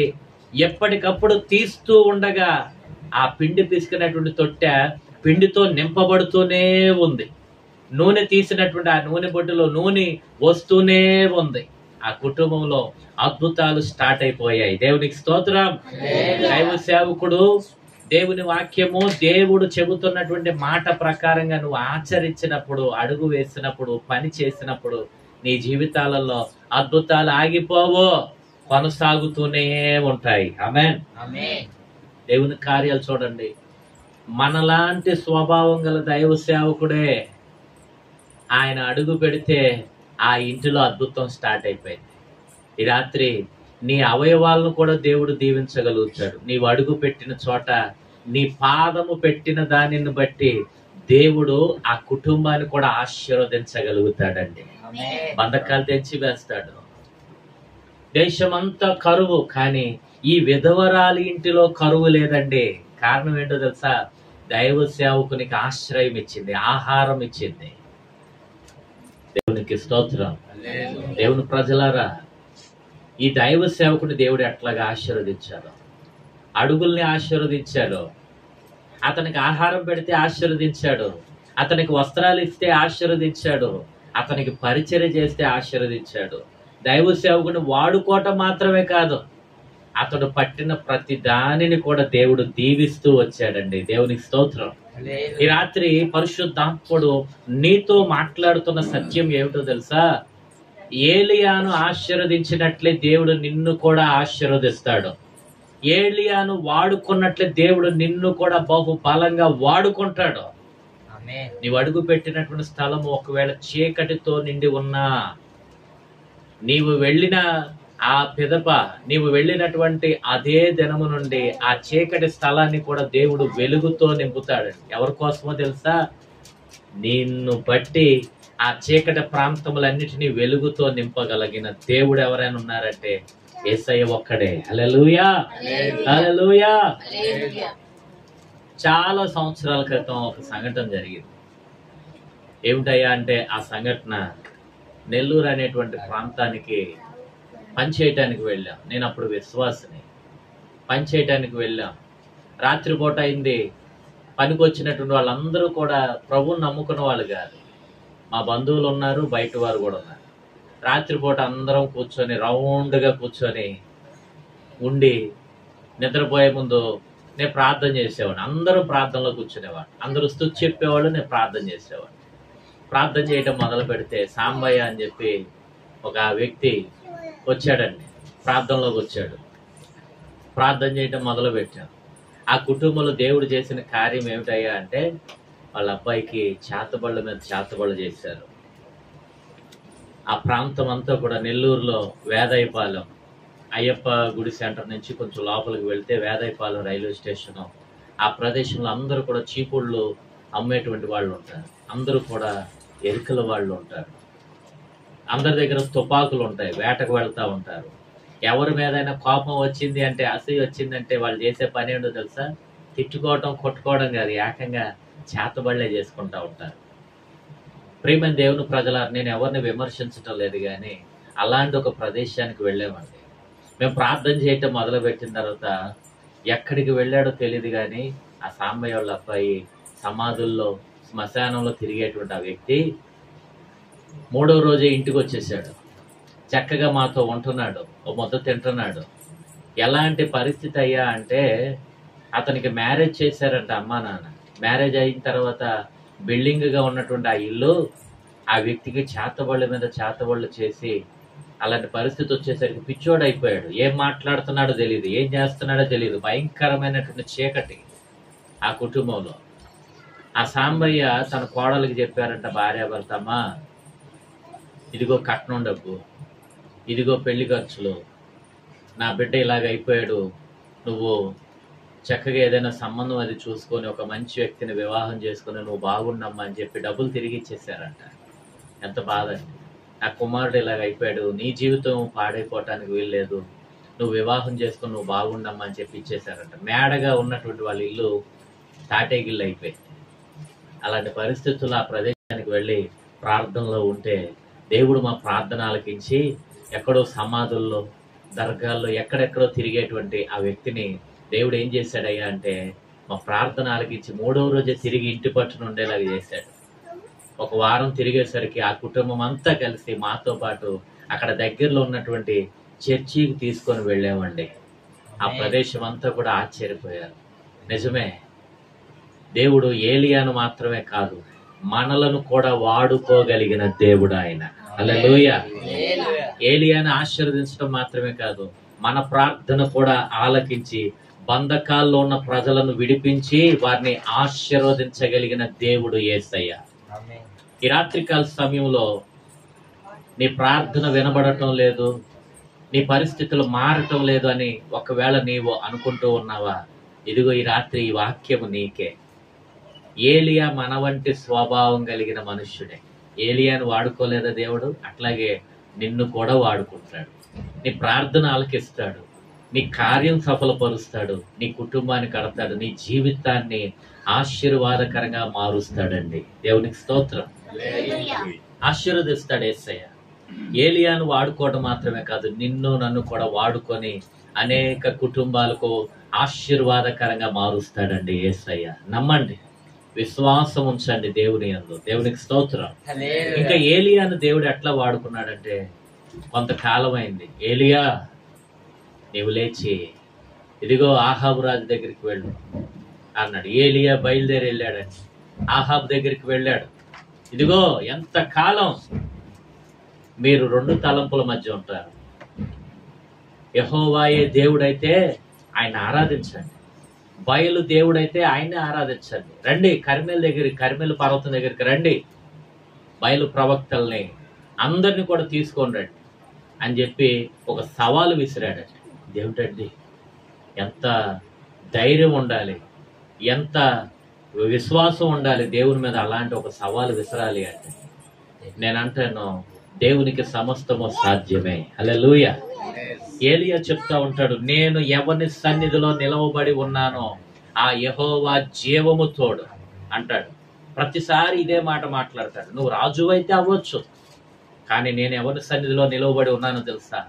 ఎప్పటికప్పుడు తీస్తూ ఉండగా ఆ పిండి పిసికినటువంటి తొట్టె పిండితో నింపబడుతూనే ఉంది. నూనె తీసినటువంటి ఆ నూనె బొడ్డులో నూనె వస్తూనే ఉంది. ఆ కుటుంబంలో అద్భుతాలు స్టార్ట్ అయిపోయాయి. దేవునికి స్తోత్రం. దైవ సేవకుడు, దేవుని వాక్యము, దేవుడు చెబుతున్నటువంటి మాట ప్రకారంగా నువ్వు ఆచరించినప్పుడు, అడుగు వేసినప్పుడు, పని చేసినప్పుడు నీ జీవితాలలో అద్భుతాలు ఆగిపోవు, కొనసాగుతూనే ఉంటాయి. ఆమేన్. దేవుని కార్యాలు చూడండి. మనలాంటి స్వభావం గల దైవ సేవకుడే ఆయన అడుగు పెడితే ఆ ఇంటిలో అద్భుతం స్టార్ట్ అయిపోయింది. ఈ రాత్రి నీ అవయవాలను కూడా దేవుడు దీవించగలుగుతాడు. నీవు అడుగు పెట్టిన చోట, నీ పాదము పెట్టిన దానిని బట్టి దేవుడు ఆ కుటుంబాన్ని కూడా ఆశీర్వదించగలుగుతాడండి. బంధకాలు తెచ్చి వేస్తాడు. దేశమంతా కరువు, కానీ ఈ విధవరాలి ఇంటిలో కరువు లేదండి. కారణం ఏంటో తెలుసా? దైవ సేవకునికి ఆశ్రయం ఇచ్చింది, ఆహారం ఇచ్చింది. దేవునికి స్తోత్రం. దేవుని ప్రజలారా, ఈ దైవ సేవకుని దేవుడు ఎట్లాగా ఆశీర్వదించాడు, అడుగుల్ని ఆశీర్వదించాడు, అతనికి ఆహారం పెడితే ఆశీర్వదించాడు, అతనికి వస్త్రాలు ఇస్తే ఆశీర్వదించాడు, అతనికి పరిచర్య చేస్తే ఆశీర్వదించాడు. దైవ సేవకుని వాడుకోవటం మాత్రమే కాదు, అతడు పట్టిన ప్రతి దానిని కూడా దేవుడు దీవిస్తూ వచ్చాడండి. దేవునికి స్తోత్రం. ఈ రాత్రి పరిశుద్ధాత్ముడు నీతో మాట్లాడుతున్న సత్యం ఏమిటో తెలుసా? ఏలియాను ఆశీర్వదించినట్లే దేవుడు నిన్ను కూడా ఆశీర్వదిస్తాడు. ఏలియాను వాడుకున్నట్లే దేవుడు నిన్ను కూడా బహు బలంగా వాడుకుంటాడు. నీవు అడుగు పెట్టినటువంటి స్థలము ఒకవేళ చీకటితో నిండి ఉన్నా, నీవు వెళ్ళిన ఆ పిదప నీవు వెళ్ళినటువంటి అదే దినము నుండి ఆ చీకటి స్థలాన్ని కూడా దేవుడు వెలుగుతో నింపుతాడు. ఎవరి కోసమో తెలుసా? నిన్ను బట్టి ఆ చీకటి ప్రాంతములన్నిటినీ వెలుగుతో నింపగలిగిన దేవుడు ఎవరైనా ఉన్నారంటే యేసయ్య ఒక్కడే. హల్లెలూయా, హల్లెలూయా. చాలా సంవత్సరాల క్రితం ఒక సంఘటన జరిగింది. ఏమిటయ్యా అంటే ఆ సంఘటన నెల్లూరు అనేటువంటి ప్రాంతానికి పని చేయటానికి వెళ్ళాం. నేను అప్పుడు విశ్వాసిని. పని చేయటానికి వెళ్ళాం. రాత్రిపూట అయింది. పనికి వచ్చినటువంటి వాళ్ళందరూ కూడా ప్రభువుని నమ్ముకున్న వాళ్ళు కాదు. మా బంధువులు ఉన్నారు, బయట వారు కూడా ఉన్నారు. రాత్రిపూట అందరం కూర్చొని రౌండ్గా కూర్చొని ఉండి నిద్రపోయే ముందు నేను ప్రార్థన చేసేవాడు. అందరూ ప్రార్థనలో కూర్చునేవాడు. అందరూ స్తుతి చెప్పేవాళ్ళు, నేను ప్రార్థన చేసేవాడు. ప్రార్థన చేయటం మొదలు పెడితే సాంబయ్య అని చెప్పి ఒక వ్యక్తి వచ్చాడండి. ప్రార్థనలోకి వచ్చాడు. ప్రార్థన చేయటం మొదలు పెట్టాం. ఆ కుటుంబంలో దేవుడు చేసిన కార్యం ఏమిటయ్యా అంటే వాళ్ళ అబ్బాయికి చేతబళ్ళ మీద చేతబళ్ళు చేశారు. ఆ ప్రాంతం అంతా కూడా నెల్లూరులో వేదాయపాలెం, అయ్యప్ప గుడి సెంటర్ నుంచి కొంచెం లోపలికి వెళ్తే వేదాయపాలెం రైల్వే స్టేషన్, ఆ ప్రదేశంలో అందరూ కూడా చీపుళ్ళు అమ్మేటువంటి వాళ్ళు ఉంటారు. అందరూ కూడా ఎరుకల వాళ్ళు ఉంటారు. అందరి దగ్గర తుపాకులు ఉంటాయి. వేటకు వెళ్తూ ఉంటారు. ఎవరి మీదైనా కోపం వచ్చింది అంటే, అసూయ వచ్చిందంటే వాళ్ళు చేసే పని ఏంటో తెలుసా? తిట్టుకోవటం, కొట్టుకోవడం కాదు, ఏకంగా చేతబళ్ళే చేసుకుంటూ ఉంటారు. ప్రియమైన దేవుని ప్రజలారు, నేను ఎవరిని విమర్శించటం లేదు, కానీ అలాంటి ఒక ప్రదేశానికి వెళ్ళామండి. మేము ప్రార్థన చేయటం మొదలుపెట్టిన తర్వాత ఎక్కడికి వెళ్ళాడో తెలియదు, కానీ ఆ సాంబయ్య వాళ్ళ అబ్బాయి సమాధుల్లో, శ్మశానంలో తిరిగేటువంటి ఆ వ్యక్తి 3వ రోజే ఇంటికి వచ్చేసాడు. చక్కగా మాతో ఉంటున్నాడు, ఓ ముద్ద తింటున్నాడు. ఎలాంటి పరిస్థితి అయ్యా అంటే అతనికి మ్యారేజ్ చేశారంట అమ్మా నాన్న. మ్యారేజ్ అయిన తర్వాత బిల్డింగ్గా ఉన్నటువంటి ఆ ఇల్లు ఆ వ్యక్తికి చేతబళ్ళ మీద చేతబళ్ళు చేసి అలాంటి పరిస్థితి వచ్చేసరికి పిచ్చోడు అయిపోయాడు. ఏం మాట్లాడుతున్నాడో తెలియదు, ఏం చేస్తున్నాడో తెలియదు. భయంకరమైనటువంటి చీకటి ఆ కుటుంబంలో. ఆ సాంబయ్య తన కోడలికి చెప్పారంట, భార్యాభర్త, అమ్మా ఇదిగో కట్నం డబ్బు, ఇదిగో పెళ్లి ఖర్చులు, నా బిడ్డ ఇలాగ అయిపోయాడు, నువ్వు చక్కగా ఏదైనా సంబంధం అది చూసుకొని ఒక మంచి వ్యక్తిని వివాహం చేసుకుని నువ్వు బాగుండమ్మా అని చెప్పి డబ్బులు తిరిగి ఇచ్చేసారంట. ఎంత బాధ అండి. నా కుమారుడు ఇలాగ అయిపోయాడు, నీ జీవితం పాడైపోవటానికి వీల్లేదు, నువ్వు వివాహం చేసుకుని నువ్వు బాగుండమ్మా అని చెప్పి ఇచ్చేసారంట. మేడగా ఉన్నటువంటి వాళ్ళ ఇల్లు తాటేగిళ్ళు అయిపోయింది. అలాంటి పరిస్థితుల్లో ఆ ప్రదేశానికి వెళ్ళి ప్రార్థనలో ఉంటే దేవుడు మా ప్రార్థన ఆలకించి ఎక్కడో సమాధుల్లో, దర్గాల్లో, ఎక్కడెక్కడో తిరిగేటువంటి ఆ వ్యక్తిని దేవుడు ఏం చేశాడయ్యా అంటే మా ప్రార్థన ఆలకించి 3వ రోజే తిరిగి ఇంటి పట్టున ఉండేలాగా చేశాడు. ఒక వారం తిరిగేసరికి ఆ కుటుంబం అంతా కలిసి మాతో పాటు అక్కడ దగ్గరలో ఉన్నటువంటి చర్చికి తీసుకొని వెళ్ళామండి. ఆ ప్రదేశం అంతా కూడా ఆశ్చర్యపోయారు. నిజమే, దేవుడు ఏలియాను మాత్రమే కాదు, మనలను కూడా వాడుకోగలిగిన దేవుడు ఆయన. హల్లెలూయా. ఏలియాను ఆశీర్వదించడం మాత్రమే కాదు, మన ప్రార్థన కూడా ఆలకించి బంధకాల్లో ఉన్న ప్రజలను విడిపించి వారిని ఆశీర్వదించగలిగిన దేవుడు యేసయ్య. ఈ రాత్రికాల సమయంలో నీ ప్రార్థన వినబడటం లేదు, నీ పరిస్థితులు మారటం లేదు అని ఒకవేళ నీవు అనుకుంటూ ఉన్నావా? ఇదిగో ఈ రాత్రి ఈ వాక్యము నీకే. ఏలియా మన వంటి స్వభావం కలిగిన మనుష్యుడే. ఏలియాను వాడుకోలేదా దేవుడు? అట్లాగే నిన్ను కూడా వాడుకుంటాడు. నీ ప్రార్థన ఆలకిస్తాడు, నీ కార్యం సఫలపరుస్తాడు, నీ కుటుంబాన్ని కడతాడు, నీ జీవితాన్ని ఆశీర్వాదకరంగా మారుస్తాడండి. దేవునికి స్తోత్రం. ఆశీర్వదిస్తాడు యేసయ్య. ఏలియాను వాడుకోవడం మాత్రమే కాదు, నిన్ను నన్ను కూడా వాడుకొని అనేక కుటుంబాలకు ఆశీర్వాదకరంగా మారుస్తాడండి యేసయ్య. నమ్మండి, విశ్వాసం ఉంచండి దేవుని యందు. దేవునికి స్తోత్రం. ఇంకా ఏలియాను దేవుడు ఎట్లా వాడుకున్నాడంటే, కొంతకాలం అయింది, ఏలియా నీవు లేచి ఇదిగో ఆహాబు రాజు దగ్గరికి వెళ్ళు అన్నాడు. ఏలియా బయలుదేరి వెళ్ళాడండి. ఆహాబు దగ్గరికి వెళ్ళాడు. ఇదిగో ఎంత కాలం మీరు రెండు తలంపుల మధ్య ఉంటారు. యెహోవాయే దేవుడైతే ఆయన ఆరాధించండి, బయలు దేవుడైతే ఆయన్ని ఆరాధించండి. రండి కర్మెలు పర్వతం దగ్గరికి రండి, బయలు ప్రవక్తల్ని అందరిని కూడా తీసుకొని రండి అని చెప్పి ఒక సవాలు విసిరాడండి. దేవుడండి ఎంత ధైర్యం ఉండాలి, ఎంత విశ్వాసం ఉండాలి దేవుని మీద అలాంటి ఒక సవాలు విసరాలి అంటే. నేను అంటాను దేవునికి సమస్తము సాధ్యమే. హల్లెలూయా. ఏలియా చెప్తా ఉంటాడు, నేను ఎవరి సన్నిధిలో నిలవబడి ఉన్నానో ఆ యెహోవా జీవము తోడు అంటాడు. ప్రతిసారి ఇదే మాట మాట్లాడతాడు. నువ్వు రాజు అయితే అవ్వచ్చు, కానీ నేను ఎవరి సన్నిధిలో నిలవబడి ఉన్నానో తెలుసా?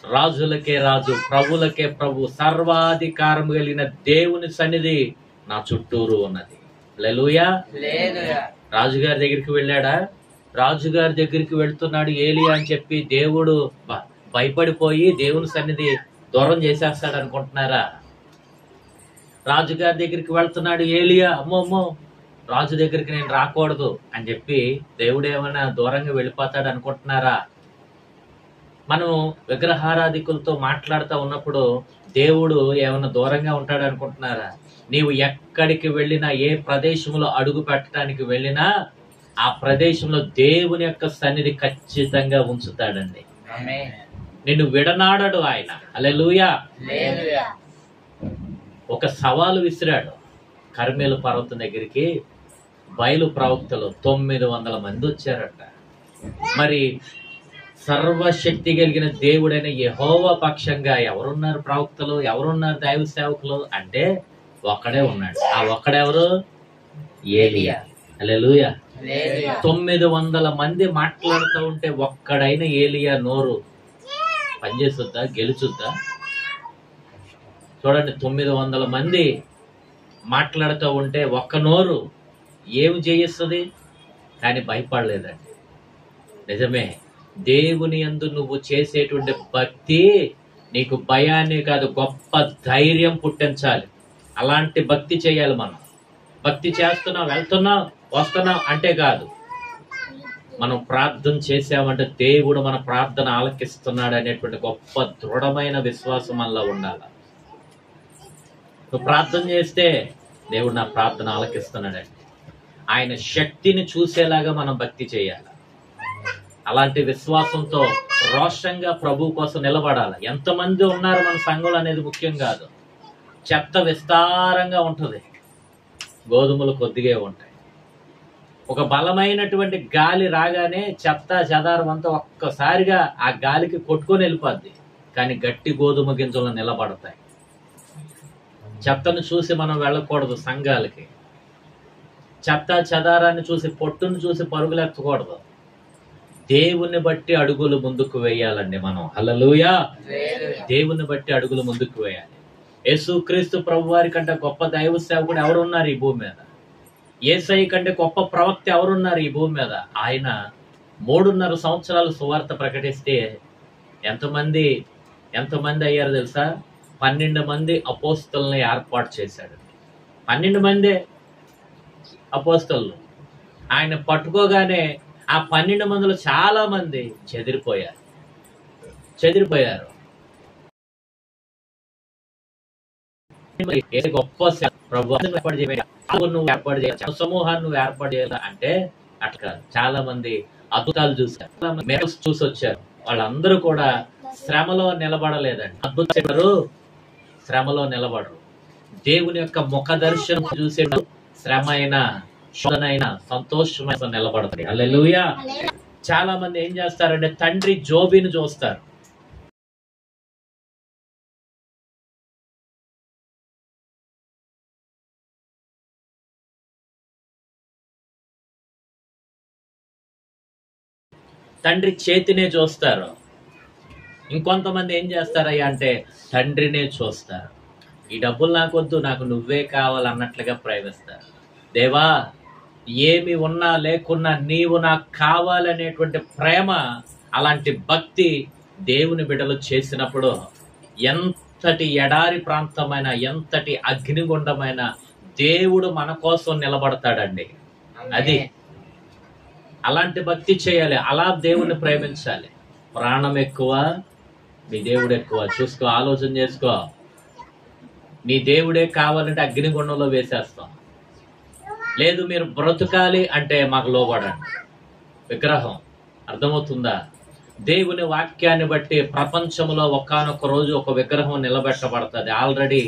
రాజులకే రాజు, ప్రభులకే ప్రభు, సర్వాధికారం కలిగిన దేవుని సన్నిధి నా చుట్టూరు ఉన్నది. హల్లెలూయా. రాజుగారి దగ్గరికి వెళ్ళాడా? రాజుగారి దగ్గరికి వెళ్తున్నాడు ఏలియా అని చెప్పి దేవుడు భయపడిపోయి దేవుని సన్నిధి దూరం చేసేస్తాడు అనుకుంటున్నారా? రాజుగారి దగ్గరికి వెళ్తున్నాడు ఏలియా, అమ్మో రాజు దగ్గరికి నేను రాకూడదు అని చెప్పి దేవుడు ఏమైనా దూరంగా వెళ్ళిపోతాడు అనుకుంటున్నారా? మనం విగ్రహారాధికులతో మాట్లాడుతూ ఉన్నప్పుడు దేవుడు ఏమైనా దూరంగా ఉంటాడు అనుకుంటున్నారా? నీవు ఎక్కడికి వెళ్ళినా, ఏ ప్రదేశంలో అడుగు పెట్టడానికి వెళ్ళినా ఆ ప్రదేశంలో దేవుని యొక్క సన్నిధి ఖచ్చితంగా ఉంచుతాడండి. నిన్ను విడనాడడు ఆయన. హల్లెలూయా. ఒక సవాలు విసిరాడు. కర్మెలు పర్వతం దగ్గరికి బయలు ప్రవక్తలు 900 మంది వచ్చారట. మరి సర్వశక్తి కలిగిన దేవుడైన యెహోవా పక్షంగా ఎవరున్నారు ప్రవక్తలు, ఎవరున్నారు దైవ సేవకులు అంటే ఒక్కడే ఉన్నాడు. ఆ ఒక్కడెవరు? ఏలియా. హల్లెలూయా. 900 మంది మాట్లాడుతూ ఉంటే ఒక్కడైన ఏలియా నోరు పనిచేస్తుందా, గెలుచుద్దా? చూడండి, 900 మంది మాట్లాడుతూ ఉంటే ఒక్క నోరు ఏమి చేయిస్తుంది? కానీ భయపడలేదండి. నిజమే, దేవుని యందు నువ్వు చేసేటువంటి భక్తి నీకు భయాన్ని కాదు, గొప్ప ధైర్యం పుట్టించాలి. అలాంటి భక్తి చేయాలి. మనం భక్తి చేస్తున్నాం, వెళ్తున్నాం, వస్తున్నాం అంటే కాదు. మనం ప్రార్థన చేసామంటే దేవుడు మన ప్రార్థన ఆలకిస్తున్నాడు అనేటువంటి గొప్ప దృఢమైన విశ్వాసం మనలో ఉండాలి. నువ్వు ప్రార్థన చేస్తే దేవుడు నా ప్రార్థన ఆలకిస్తున్నాడండి. ఆయన శక్తిని చూసేలాగా మనం భక్తి చేయాలి. అలాంటి విశ్వాసంతో రోషంగా ప్రభు కోసం నిలబడాలి. ఎంతమంది ఉన్నారు మన సంఘంలో అనేది ముఖ్యం కాదు. చెత్త విస్తారంగా ఉంటుంది, గోధుమలు కొద్దిగా ఉంటాయి. ఒక బలమైనటువంటి గాలి రాగానే చెత్త చెదారం అంతా ఒక్కసారిగా ఆ గాలికి కొట్టుకొని వెళ్ళిపోద్ది, కానీ గట్టి గోధుమ గింజలు నిలబడతాయి. చెత్తను చూసి మనం వెళ్ళకూడదు సంఘాలకి. చెత్త చెదారాన్ని చూసి, పొట్టును చూసి పరుగులెత్తకూడదు. దేవుని బట్టి అడుగులు ముందుకు వేయాలండి మనం. హల్లెలూయా. దేవుని బట్టి అడుగులు ముందుకు వేయాలి. యేసుక్రీస్తు ప్రభు వారి కంటే గొప్ప దైవ సేవకుడు ఎవరున్నారు ఈ భూమి మీద? యేసయ్య కంటే గొప్ప ప్రవక్త ఎవరున్నారు ఈ భూమి మీద? ఆయన 3.5 సంవత్సరాలు సువార్త ప్రకటిస్తే ఎంతమంది అయ్యారు తెలుసా? 12 మంది అపోస్తలుని ఏర్పాటు చేశాడు. 12 మందే అపోస్తలు. ఆయన పట్టుకోగానే ఆ 12 మందిలో చాలా మంది చెదిరిపోయారు. గొప్ప నువ్వు ఏర్పాటు చేయాలి, సమూహాన్ని నువ్వు ఏర్పాటు చేయాలి అంటే అట్లా చాలా మంది అద్భుతాలు చూశారు, మెరల్స్ చూసి వచ్చారు. వాళ్ళందరూ కూడా శ్రమలో నిలబడలేదండి. అద్భుతాలు శ్రమలో నిలబడరు. దేవుని యొక్క ముఖ దర్శనం చూసే శ్రమ అయినా, శోధనైనా, సంతోషమైన నిలబడతాయి. హల్లెలూయా. చాలా మంది ఏం చేస్తారంటే తండ్రి జోబిని చూస్తారు. తండ్రి చేతినే చూస్తారు. ఇంకొంతమంది ఏం చేస్తారయ్యా అంటే తండ్రినే చూస్తారు. ఈ డబ్బులు నాకొద్దు, నాకు నువ్వే కావాలన్నట్లుగా ప్రయత్నిస్తారు. దేవా, ఏమి ఉన్నా లేకున్నా నీవు నాకు కావాలనేటువంటి ప్రేమ, అలాంటి భక్తి దేవుని బిడ్డలు చేసినప్పుడు ఎంతటి ఎడారి ప్రాంతమైన, ఎంతటి అగ్నిగుండమైన దేవుడు మన కోసం నిలబడతాడండి. అది అలాంటి భక్తి చేయాలి, అలా దేవుని ప్రేమించాలి. ప్రాణం ఎక్కువ, మీ దేవుడు ఎక్కువ. చూసుకో, ఆలోచన చేసుకో. నీ దేవుడే కావాలంటే అగ్నిగుండంలో వేసేస్తాం. లేదు మీరు బ్రతకాలి అంటే మాకు లోబడండి. విగ్రహం అర్థమవుతుందా? దేవుని వాక్యాన్ని బట్టి ప్రపంచంలో ఒకానొక రోజు ఒక విగ్రహం నిలబెట్టబడుతుంది. ఆల్రెడీ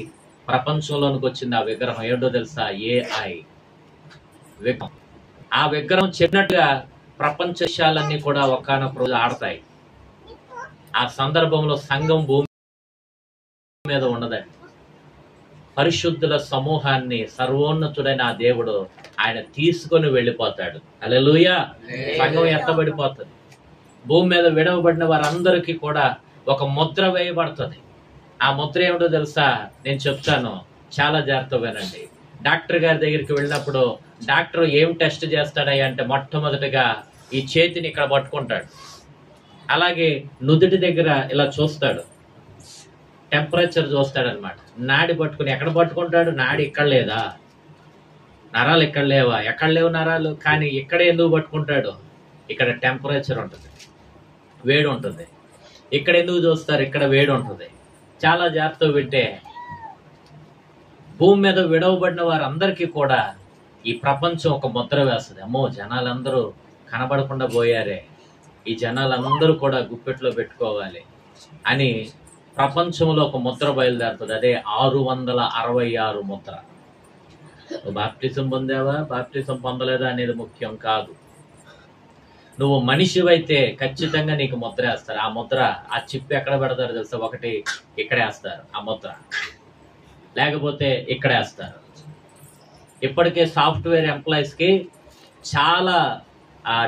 ప్రపంచంలోనికి వచ్చింది ఆ విగ్రహం. ఏంటో తెలుసా? AI విగ్రహం. ఆ విగ్రహం చెప్పినట్టుగా ప్రపంచ దేశాలన్నీ కూడా ఒకానొక రోజు ఆడతాయి. ఆ సందర్భంలో సంఘం భూమి మీద ఉండదండి. పరిశుద్ధుల సమూహాన్ని సర్వోన్నతుడైన ఆ దేవుడు ఆయన తీసుకొని వెళ్ళిపోతాడు. హల్లెలూయా. సంఘం ఎత్తబడిపోతుంది. భూమి మీద విడవబడిన వారందరికీ కూడా ఒక ముద్ర వేయబడుతుంది. ఆ ముద్ర ఏమిటో తెలుసా? నేను చెప్తాను, చాలా జాగ్రత్తగా వినండి. డాక్టర్ గారి దగ్గరికి వెళ్ళినప్పుడు డాక్టర్ ఏం టెస్ట్ చేస్తాడయ్యా అంటే మొట్టమొదటిగా ఈ చేతిని ఇక్కడ పట్టుకుంటాడు, అలాగే నుదుటి దగ్గర ఇలా చూస్తాడు, టెంపరేచర్ చూస్తాడు అనమాట. నాడి పట్టుకుని ఎక్కడ పట్టుకుంటాడు? నాడి ఇక్కడ లేదా, నరాలు ఇక్కడ లేవా? ఎక్కడ లేవు నరాలు, కానీ ఇక్కడ ఎందుకు పట్టుకుంటాడు? ఇక్కడ టెంపరేచర్ ఉంటుంది, వేడి ఉంటుంది. ఇక్కడ ఎందుకు చూస్తారు? ఇక్కడ వేడి ఉంటుంది. చాలా జాగ్రత్తగా వింటే భూమి మీద విడవబడిన వారందరికీ కూడా ఈ ప్రపంచం ఒక ముద్ర వేస్తుంది. అమ్మో, జనాలందరూ కనబడకుండా పోయారే, ఈ జనాలందరూ కూడా గుప్పెట్లో పెట్టుకోవాలి అని ప్రపంచంలో ఒక ముద్ర బయలుదేరుతుంది. అదే 666 ముద్ర. బాప్టిజం పొందావా, బాప్టిజం పొందలేదా అనేది ముఖ్యం కాదు. నువ్వు మనిషివైతే ఖచ్చితంగా నీకు ముద్ర వేస్తారు. ఆ ముద్ర, ఆ చిప్ ఎక్కడ పెడతారు తెలుసా? ఒకటి ఇక్కడ వేస్తారు ఆ ముద్ర, లేకపోతే ఇక్కడ వేస్తారు. ఇప్పటికే సాఫ్ట్వేర్ ఎంప్లాయీస్ కి చాలా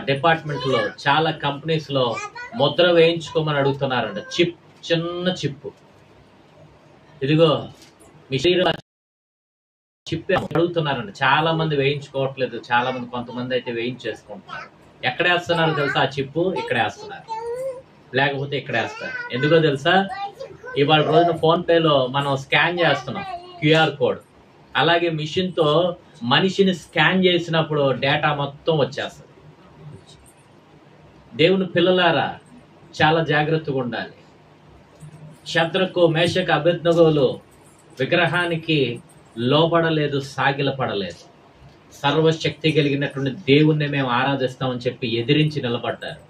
డిపార్ట్మెంట్లో, చాలా కంపెనీస్ లో ముద్ర వేయించుకోమని అడుగుతున్నారంట. చిప్, చిన్న చిప్పు. ఇదిగో మీ శరీరం చిప్ అడుగుతున్నారంట. చాలా మంది వేయించుకోవట్లేదు, చాలా మంది, కొంతమంది అయితే వేయించేసుకుంటున్నారు. ఎక్కడ వేస్తున్నారు తెలుసా? ఆ చిప్పు ఇక్కడ వేస్తున్నారు, లేకపోతే ఇక్కడ వేస్తారు. ఎందుకో తెలుసా? ఇవాళ రోజున ఫోన్ పేలో మనం స్కాన్ చేస్తున్నాం QR కోడ్. అలాగే మిషన్ తో మనిషిని స్కాన్ చేసినప్పుడు డేటా మొత్తం వచ్చేస్తుంది. దేవుని పిల్లలారా, చాలా జాగ్రత్తగా ఉండాలి. శద్రకు, మేషకు, అబేద్నెగోలు విగ్రహానికి లోబడలేదు, సాగిలపడలేదు. సర్వశక్తి కలిగినటువంటి దేవుణ్ణి మేము ఆరాధిస్తామని చెప్పి ఎదిరించి నిలబడ్డారు.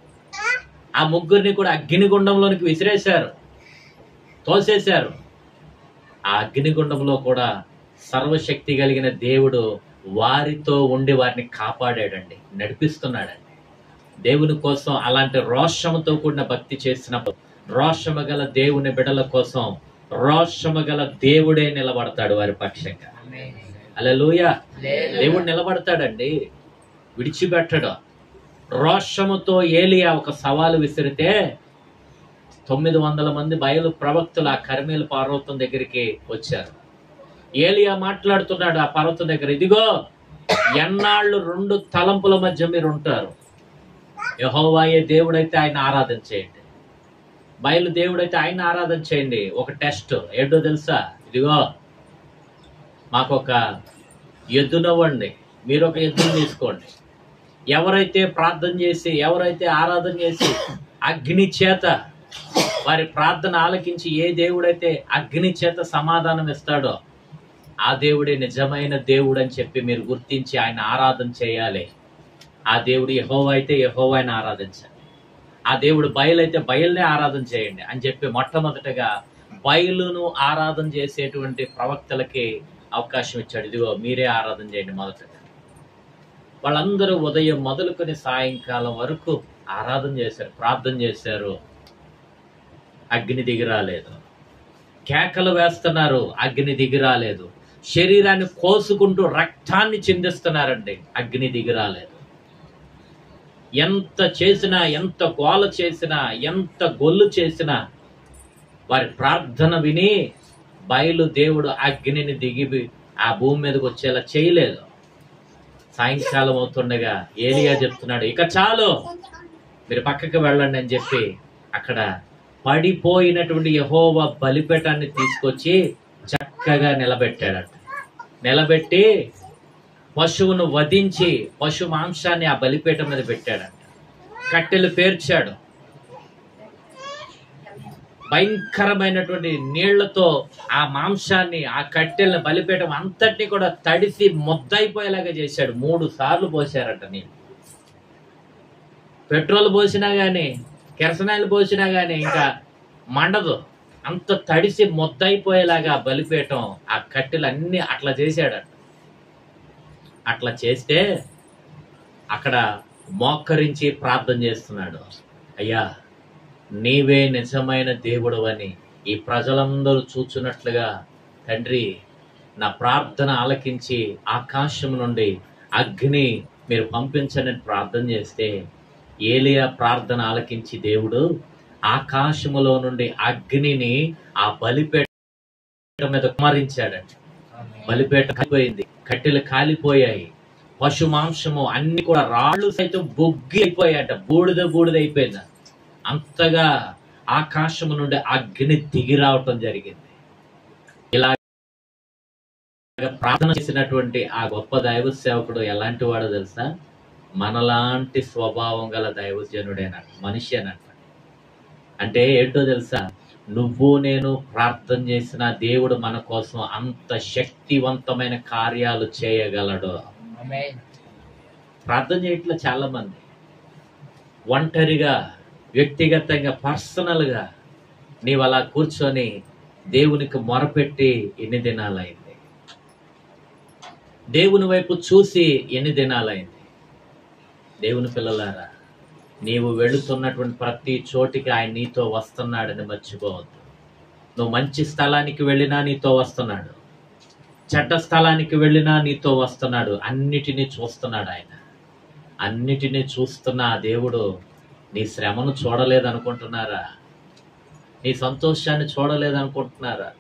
ఆ ముగ్గురిని కూడా అగ్నిగుండంలోనికి విసిరేశారు, తోసేశారు. ఆ అగ్నిగుండంలో కూడా సర్వశక్తి కలిగిన దేవుడు వారితో ఉండి వారిని కాపాడాడండి, నడిపిస్తున్నాడండి. దేవుని కోసం అలాంటి రోషముతో కూడిన భక్తి చేసినప్పుడు రోషము గల దేవుని బిడ్డల కోసం రోషము గల దేవుడే నిలబడతాడు వారి పక్షంగా. హల్లెలూయా. దేవుడు నిలబడతాడండి, విడిచిపెట్టడు. రోషముతో ఏలియా ఒక సవాలు విసిరితే 900 మంది బయలు ప్రవక్తులు ఆ కర్మేలు పర్వతం దగ్గరికి వచ్చారు. ఏలియా మాట్లాడుతున్నాడు ఆ పర్వతం దగ్గర, ఇదిగో ఎన్నాళ్ళు 2 తలంపుల మధ్య మీరు ఉంటారు. యెహోవాయే దేవుడైతే ఆయన ఆరాధన చేయండి, బయలు దేవుడైతే ఆయన ఆరాధన చేయండి. ఒక టెస్ట్ ఏంటో తెలుసా? ఇదిగో మాకు ఒక ఎద్దునవ్వండి, మీరు ఒక ఎద్దును తీసుకోండి. ఎవరైతే ప్రార్థన చేసి, ఎవరైతే ఆరాధన చేసి అగ్ని చేత వారి ప్రార్థన ఆలకించి ఏ దేవుడైతే అగ్ని చేత సమాధానం ఇస్తాడో ఆ దేవుడే నిజమైన దేవుడు అని చెప్పి మీరు గుర్తించి ఆయన ఆరాధన చేయాలి. ఆ దేవుడు యెహోవా అయితే యెహోవాని ఆరాధించాలి, ఆ దేవుడు బయలు అయితే బయలునే ఆరాధన చేయండి అని చెప్పి మొట్టమొదటగా బయలును ఆరాధన చేసేటువంటి ప్రవక్తలకి అవకాశం ఇచ్చాడు. ఇదిగో మీరే ఆరాధన చేయండి మొదటగా. వాళ్ళందరూ ఉదయం మొదలుకొని సాయంకాలం వరకు ఆరాధన చేశారు, ప్రార్థన చేశారు. అగ్ని దిగిరాలేదు. కేకలు వేస్తున్నారు, అగ్ని దిగిరాలేదు. శరీరాన్ని కోసుకుంటూ రక్తాన్ని చిందిస్తున్నారండి, అగ్ని దిగిరాలేదు. ఎంత చేసినా, ఎంత గోల చేసినా, ఎంత గొల్లు చేసినా వారి ప్రార్థన విని బయలు దేవుడు అగ్నిని దిగి ఆ భూమి మీదకి వచ్చేలా చేయలేదు. సాయంకాలం అవుతుండగా ఏలియా చెప్తున్నాడు, ఇక చాలు, మీరు పక్కకి వెళ్ళండి అని చెప్పి అక్కడ పడిపోయినటువంటి యెహోవా బలిపీఠాన్ని తీసుకొచ్చి చక్కగా నిలబెట్టాడట. నిలబెట్టి పశువును వధించి పశు మాంసాన్ని ఆ బలిపీఠం మీద పెట్టాడట. కట్టెలు పేర్చాడు. భయంకరమైనటువంటి నీళ్లతో ఆ మాంసాన్ని, ఆ కట్టెలను, బలిపీఠం అంతటినీ కూడా తడిసి ముద్దయిపోయేలాగా చేశాడు. 3 సార్లు పోసారట నీళ్ళు. పెట్రోల్ పోసినా గానీ, కెరసనాయిలు పోసినా గానీ ఇంకా మండదు. అంత తడిసి ముద్దయిపోయేలాగా ఆ బలిపీఠం, ఆ కట్టెలు అన్ని అట్లా చేశాడట. అట్లా చేస్తే అక్కడ మోకరించి ప్రార్థన చేస్తున్నాడు. అయ్యా, నీవే నిజమైన దేవుడు అని ఈ ప్రజలందరూ చూచున్నట్లుగా తండ్రి నా ప్రార్థన ఆలకించి ఆకాశం నుండి అగ్ని మీరు పంపించని ప్రార్థన చేస్తే ఏలియా ప్రార్థన ఆలకించి దేవుడు ఆకాశములో నుండి అగ్నిని ఆ బలిపీఠ మీద కుమరించాడంట. బలిపీఠ కాలిపోయింది, కట్టెలు కాలిపోయాయి, పశు మాంసము అన్ని కూడా రాళ్ళు సైతం బొగ్గి అయిపోయాయట. బూడిద అయిపోయింది. అంతగా ఆకాశము నుండి అగ్ని దిగి రావటం జరిగింది. ఇలా ప్రార్థన చేసినటువంటి ఆ గొప్ప దైవ సేవకుడు ఎలాంటి వాడో తెలుసా? మనలాంటి స్వభావం గల దైవజనుడేనట, మనిషి అనంట. అంటే ఏంటో తెలుసా? నువ్వు నేను ప్రార్థన చేసిన దేవుడు మన కోసం అంత శక్తివంతమైన కార్యాలు చేయగలడు. ప్రార్థన చేయట్లా చాలా మంది ఒంటరిగా, వ్యక్తిగతంగా, పర్సనల్గా నీవు అలా కూర్చొని దేవునికి మొరపెట్టి ఎన్ని దినాలైంది? దేవుని వైపు చూసి ఎన్ని దినాలైంది? దేవుని పిల్లలారా, నీవు వెళుతున్నటువంటి ప్రతి చోటికి ఆయన నీతో వస్తున్నాడని మర్చిపోవద్దు. నువ్వు మంచి స్థలానికి వెళ్ళినా నీతో వస్తున్నాడు, చెడ్డ స్థలానికి వెళ్ళినా నీతో వస్తున్నాడు. అన్నిటినీ చూస్తున్నాడు ఆయన. అన్నిటినీ చూస్తున్న ఆ దేవుడు నీ శ్రమను చూడలేదనుకుంటున్నారా? నీ సంతోషాన్ని చూడలేదనుకుంటున్నారా?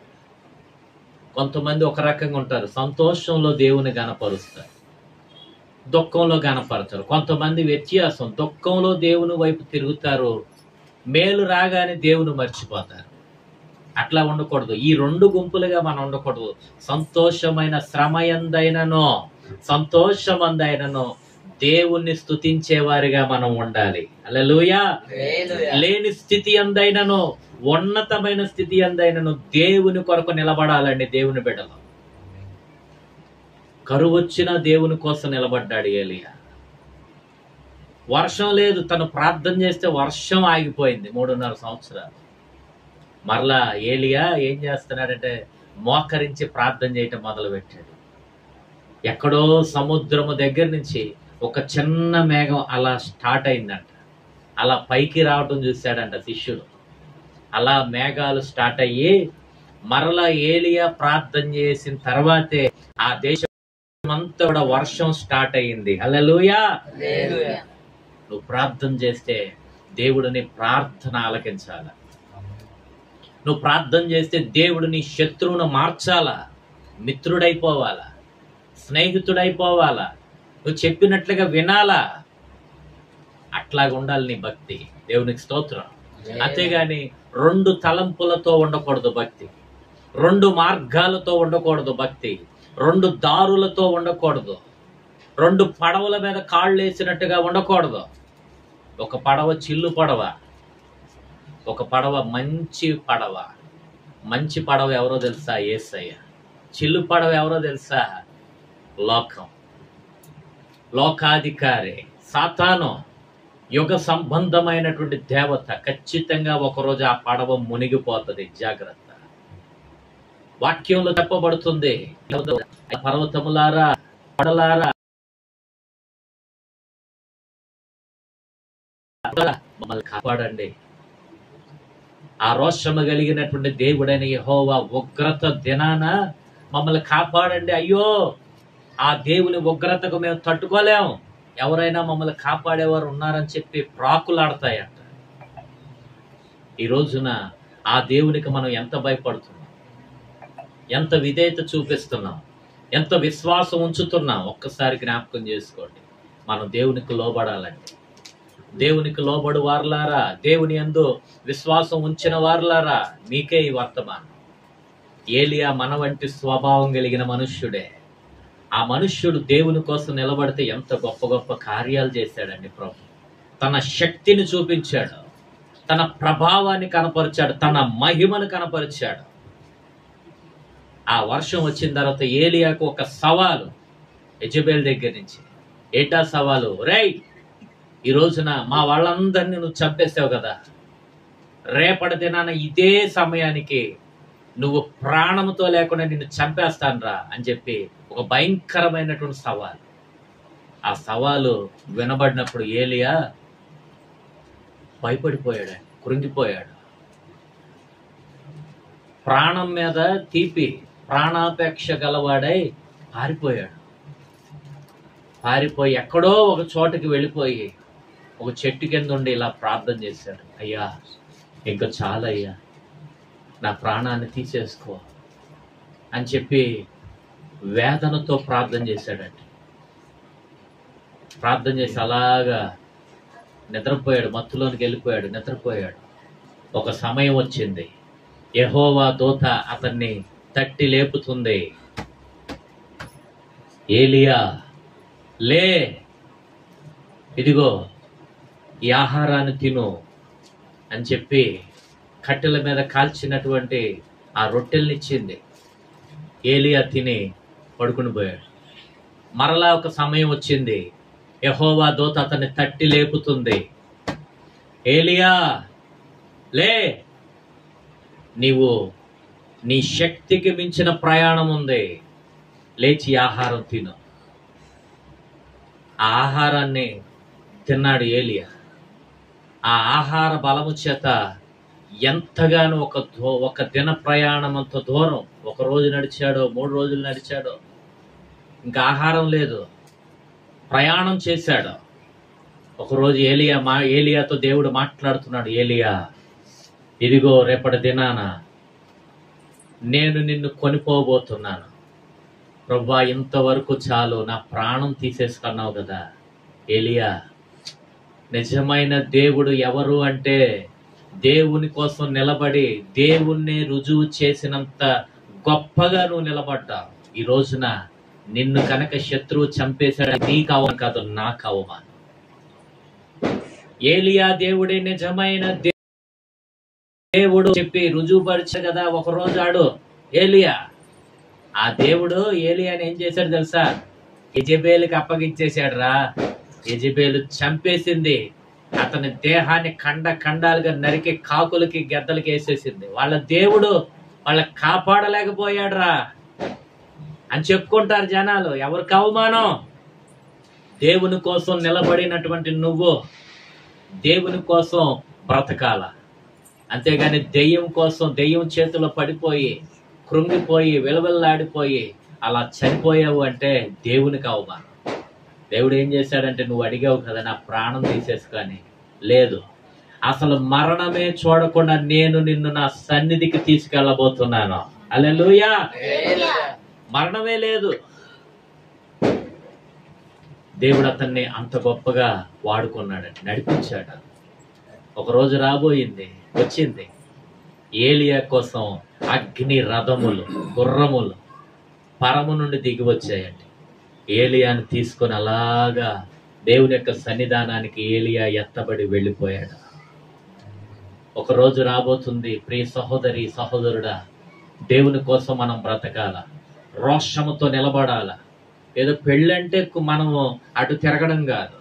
కొంతమంది ఒక రకంగా ఉంటారు, సంతోషంలో దేవుని గణపరుస్తారు, దుఃఖంలో గణపరచరు. కొంతమంది వ్యత్యాసం, దుఃఖంలో దేవుని వైపు తిరుగుతారు, మేలు రాగానే దేవుని మర్చిపోతారు. అట్లా ఉండకూడదు. ఈ 2 గుంపులుగా మనం ఉండకూడదు. సంతోషమైన శ్రమయందైనను సంతోషమందైనను దేవుణ్ణి స్తుతించేవారిగా మనం ఉండాలి. హల్లెలూయా. లేని స్థితి అందైనను ఉన్నతమైన స్థితి అందైనను దేవుని కొరకు నిలబడాలండి. దేవుని బిడ్డలు కరువు వచ్చినా దేవుని కోసం నిలబడ్డాడు ఏలియా. వర్షం లేదు, తను ప్రార్థన చేస్తే వర్షం ఆగిపోయింది 3.5 సంవత్సరాలు. మరలా ఏలియా ఏం చేస్తున్నాడంటే మోకరించి ప్రార్థన చేయటం మొదలు పెట్టాడు. ఎక్కడో సముద్రము దగ్గర నుంచి ఒక చిన్న మేఘం అలా స్టార్ట్ అయిందంట. అలా పైకి రావటం చూశాడంట శిష్యుడు. అలా మేఘాలు స్టార్ట్ అయ్యి మరలా ఏలియా ప్రార్థన చేసిన తర్వాతే ఆ దేశం అంతా కూడా వర్షం స్టార్ట్ అయ్యింది. హల్లెలూయా. నువ్వు ప్రార్థన చేస్తే దేవుడిని ప్రార్థన ఆలకించాలా. నువ్వు ప్రార్థన చేస్తే దేవుడు నీ శత్రువును మార్చాలా, మిత్రుడైపోవాలా, స్నేహితుడైపోవాలా, నువ్వు చెప్పినట్లుగా వినాలా. అట్లాగా ఉండాలి నీ భక్తి. దేవునికి స్తోత్రం. అంతేగాని 2 తలంపులతో ఉండకూడదు భక్తి, 2 మార్గాలతో ఉండకూడదు భక్తి, 2 దారులతో ఉండకూడదు, 2 పడవల మీద కాళ్ళు వేసినట్టుగా ఉండకూడదు. ఒక పడవ చిల్లు పడవ, ఒక పడవ మంచి పడవ. మంచి పడవ ఎవరో తెలుసా? యేసయ్య. చిల్లు పడవ ఎవరో తెలుసా? లోకం, లోకాధికారి సాతాను, యుగ సంబంధమైనటువంటి దేవత. ఖచ్చితంగా ఒకరోజు ఆ పడవ మునిగిపోతుంది. జాగ్రత్త. వాక్యంలో చెప్పబడుతుంది, పర్వతములారా, పడలారా, మమ్మల్ని కాపాడండి. ఆ రోషము కలిగినటువంటి దేవుడైన యెహోవా ఉగ్రత దినాన మమ్మల్ని కాపాడండి. అయ్యో, ఆ దేవుని ఉగ్రతకు మేము తట్టుకోలేము. ఎవరైనా మమ్మల్ని కాపాడేవారు ఉన్నారని చెప్పి ప్రాకులాడతాయంట. ఈ రోజున ఆ దేవునికి మనం ఎంత భయపడుతున్నాం, ఎంత విధేయత చూపిస్తున్నాం, ఎంత విశ్వాసం ఉంచుతున్నాం. ఒక్కసారి జ్ఞాపకం చేసుకోండి. మనం దేవునికి లోబడాలండి. దేవునికి లోబడు వారలారా, దేవుని యందు విశ్వాసం ఉంచిన వారలారా, మీకే ఈ వర్తమానం. ఏలియా మన వంటి స్వభావం కలిగిన మనుష్యుడే. ఆ మనుష్యుడు దేవుని కోసం నిలబడితే ఎంత గొప్ప గొప్ప కార్యాలు చేశాడండి ప్రభు. తన శక్తిని చూపించాడు, తన ప్రభావాన్ని కనపరిచాడు, తన మహిమను కనపరిచాడు. ఆ వర్షం వచ్చిన తర్వాత ఏలియాకు ఒక సవాలు యెజెబెల్ దగ్గర నుంచి. ఏటా సవాలు? రేయ్, ఈ రోజున మా వాళ్ళందరినీ నువ్వు చంపేసావు కదా, రేపటి దినాన ఇదే సమయానికి నువ్వు ప్రాణంతో లేకుండా నిన్ను చంపేస్తానురా అని చెప్పి ఒక భయంకరమైనటువంటి సవాలు. ఆ సవాలు వినబడినప్పుడు ఏలియా భయపడిపోయాడు, కృంగిపోయాడు. ప్రాణం మీద తీపి, ప్రాణాపేక్ష గలవాడై పారిపోయాడు. పారిపోయి ఎక్కడో ఒక చోటకి వెళ్ళిపోయి ఒక చెట్టు కింద ఉండి ఇలా ప్రార్థన చేశాడు. అయ్యా, ఇంకా చాలయ్యా, నా ప్రాణాన్ని తీసేసుకో అని చెప్పి వేదనతో ప్రార్థన చేశాడండి. ప్రార్థన చేసి అలాగా నిద్రపోయాడు, మత్తులోనికి వెళ్ళిపోయాడు, నిద్రపోయాడు. ఒక సమయం వచ్చింది, యెహోవా దూత అతన్ని తట్టి లేపుతుంది. ఏలియా, లే, ఇదిగో ఈ ఆహారాన్ని తిను అని చెప్పి కట్టెల మీద కాల్చినటువంటి ఆ రొట్టెల్నిచ్చింది. ఏలియా తిని పడుకుని పోయాడు. మరలా ఒక సమయం వచ్చింది, యెహోవా దూత అతన్ని తట్టి లేపుతుంది. ఏలియా, లే, నీవు నీ శక్తికి మించిన ప్రయాణం ఉంది, లేచి ఆహారం తిను. ఆ ఆహారాన్ని తిన్నాడు ఏలియా. ఆ ఆహార బలము చేత ఎంతగానో ఒక దిన ప్రయాణం అంత దూరం, ఒక రోజు నడిచాడో 3 రోజులు నడిచాడో, ఇంకా ఆహారం లేదు, ప్రయాణం చేశాడు. ఒకరోజు ఏలియాతో దేవుడు మాట్లాడుతున్నాడు. ఏలియా, ఇదిగో రేపటి దినాన నేను నిన్ను కొనిపోబోతున్నాను. ప్రభువా, ఇంతవరకు చాలు, నా ప్రాణం తీసేసుకున్నావు కదా. ఏలియా, నిజమైన దేవుడు ఎవరు అంటే దేవుని కోసం నిలబడి దేవుణ్ణి రుజువు చేసినంత గొప్పగా నువ్వు నిలబడ్డావు. ఈ రోజున నిన్ను కనుక శత్రువు చంపేశాడు, నీకు అవమానం కాదు, నాకు అవమానం. ఏలియా దేవుడే నిజమైన దేవుడు చెప్పి రుజువుపరిచాడు కదా. ఒకరోజు ఆడు ఏలియా, ఆ దేవుడు ఏలియాని ఏం చేశాడు తెలుసా? యెజెబెలుకి అప్పగించేశాడు రా. యెజెబెలు చంపేసింది, అతని దేహాన్ని ఖండాలుగా నరికి కాకులకి గెద్దలకి వేసేసింది. వాళ్ళ దేవుడు వాళ్ళకి కాపాడలేకపోయాడు రా అని చెప్పుకుంటారు జనాలు. ఎవరికి అవమానం? దేవుని కోసం నిలబడినటువంటి నువ్వు దేవుని కోసం బ్రతకాల, అంతేగాని దెయ్యం చేతిలో పడిపోయి కృంగిపోయి విలవిల్లాడిపోయి అలా చనిపోయావు అంటే దేవునికి అవమానం. దేవుడు ఏం చేశాడంటే, నువ్వు అడిగావు కదా నా ప్రాణం తీసేసుకొని, లేదు, అసలు మరణమే చూడకుండా నేను నిన్ను నా సన్నిధికి తీసుకెళ్ళబోతున్నాను. హల్లెలూయా. మరణమే లేదు. దేవుడు అతన్ని అంత గొప్పగా వాడుకున్నాడండి, నడిపించాడు. ఒకరోజు వచ్చింది ఏలియా కోసం అగ్ని రథములు, గుర్రములు పరము నుండి దిగి వచ్చాయండి. ఏలియాను తీసుకొని అలాగా దేవుని యొక్క సన్నిధానానికి ఏలియా ఎత్తబడి వెళ్ళిపోయాడు. ఒకరోజు రాబోతుంది, ప్రియ సహోదరి సహోదరుడా, దేవుని కోసం మనం బ్రతకాల, రోషముతో నిలబడాల. ఏదో పెళ్ళంటే మనము అటు తిరగడం కాదు,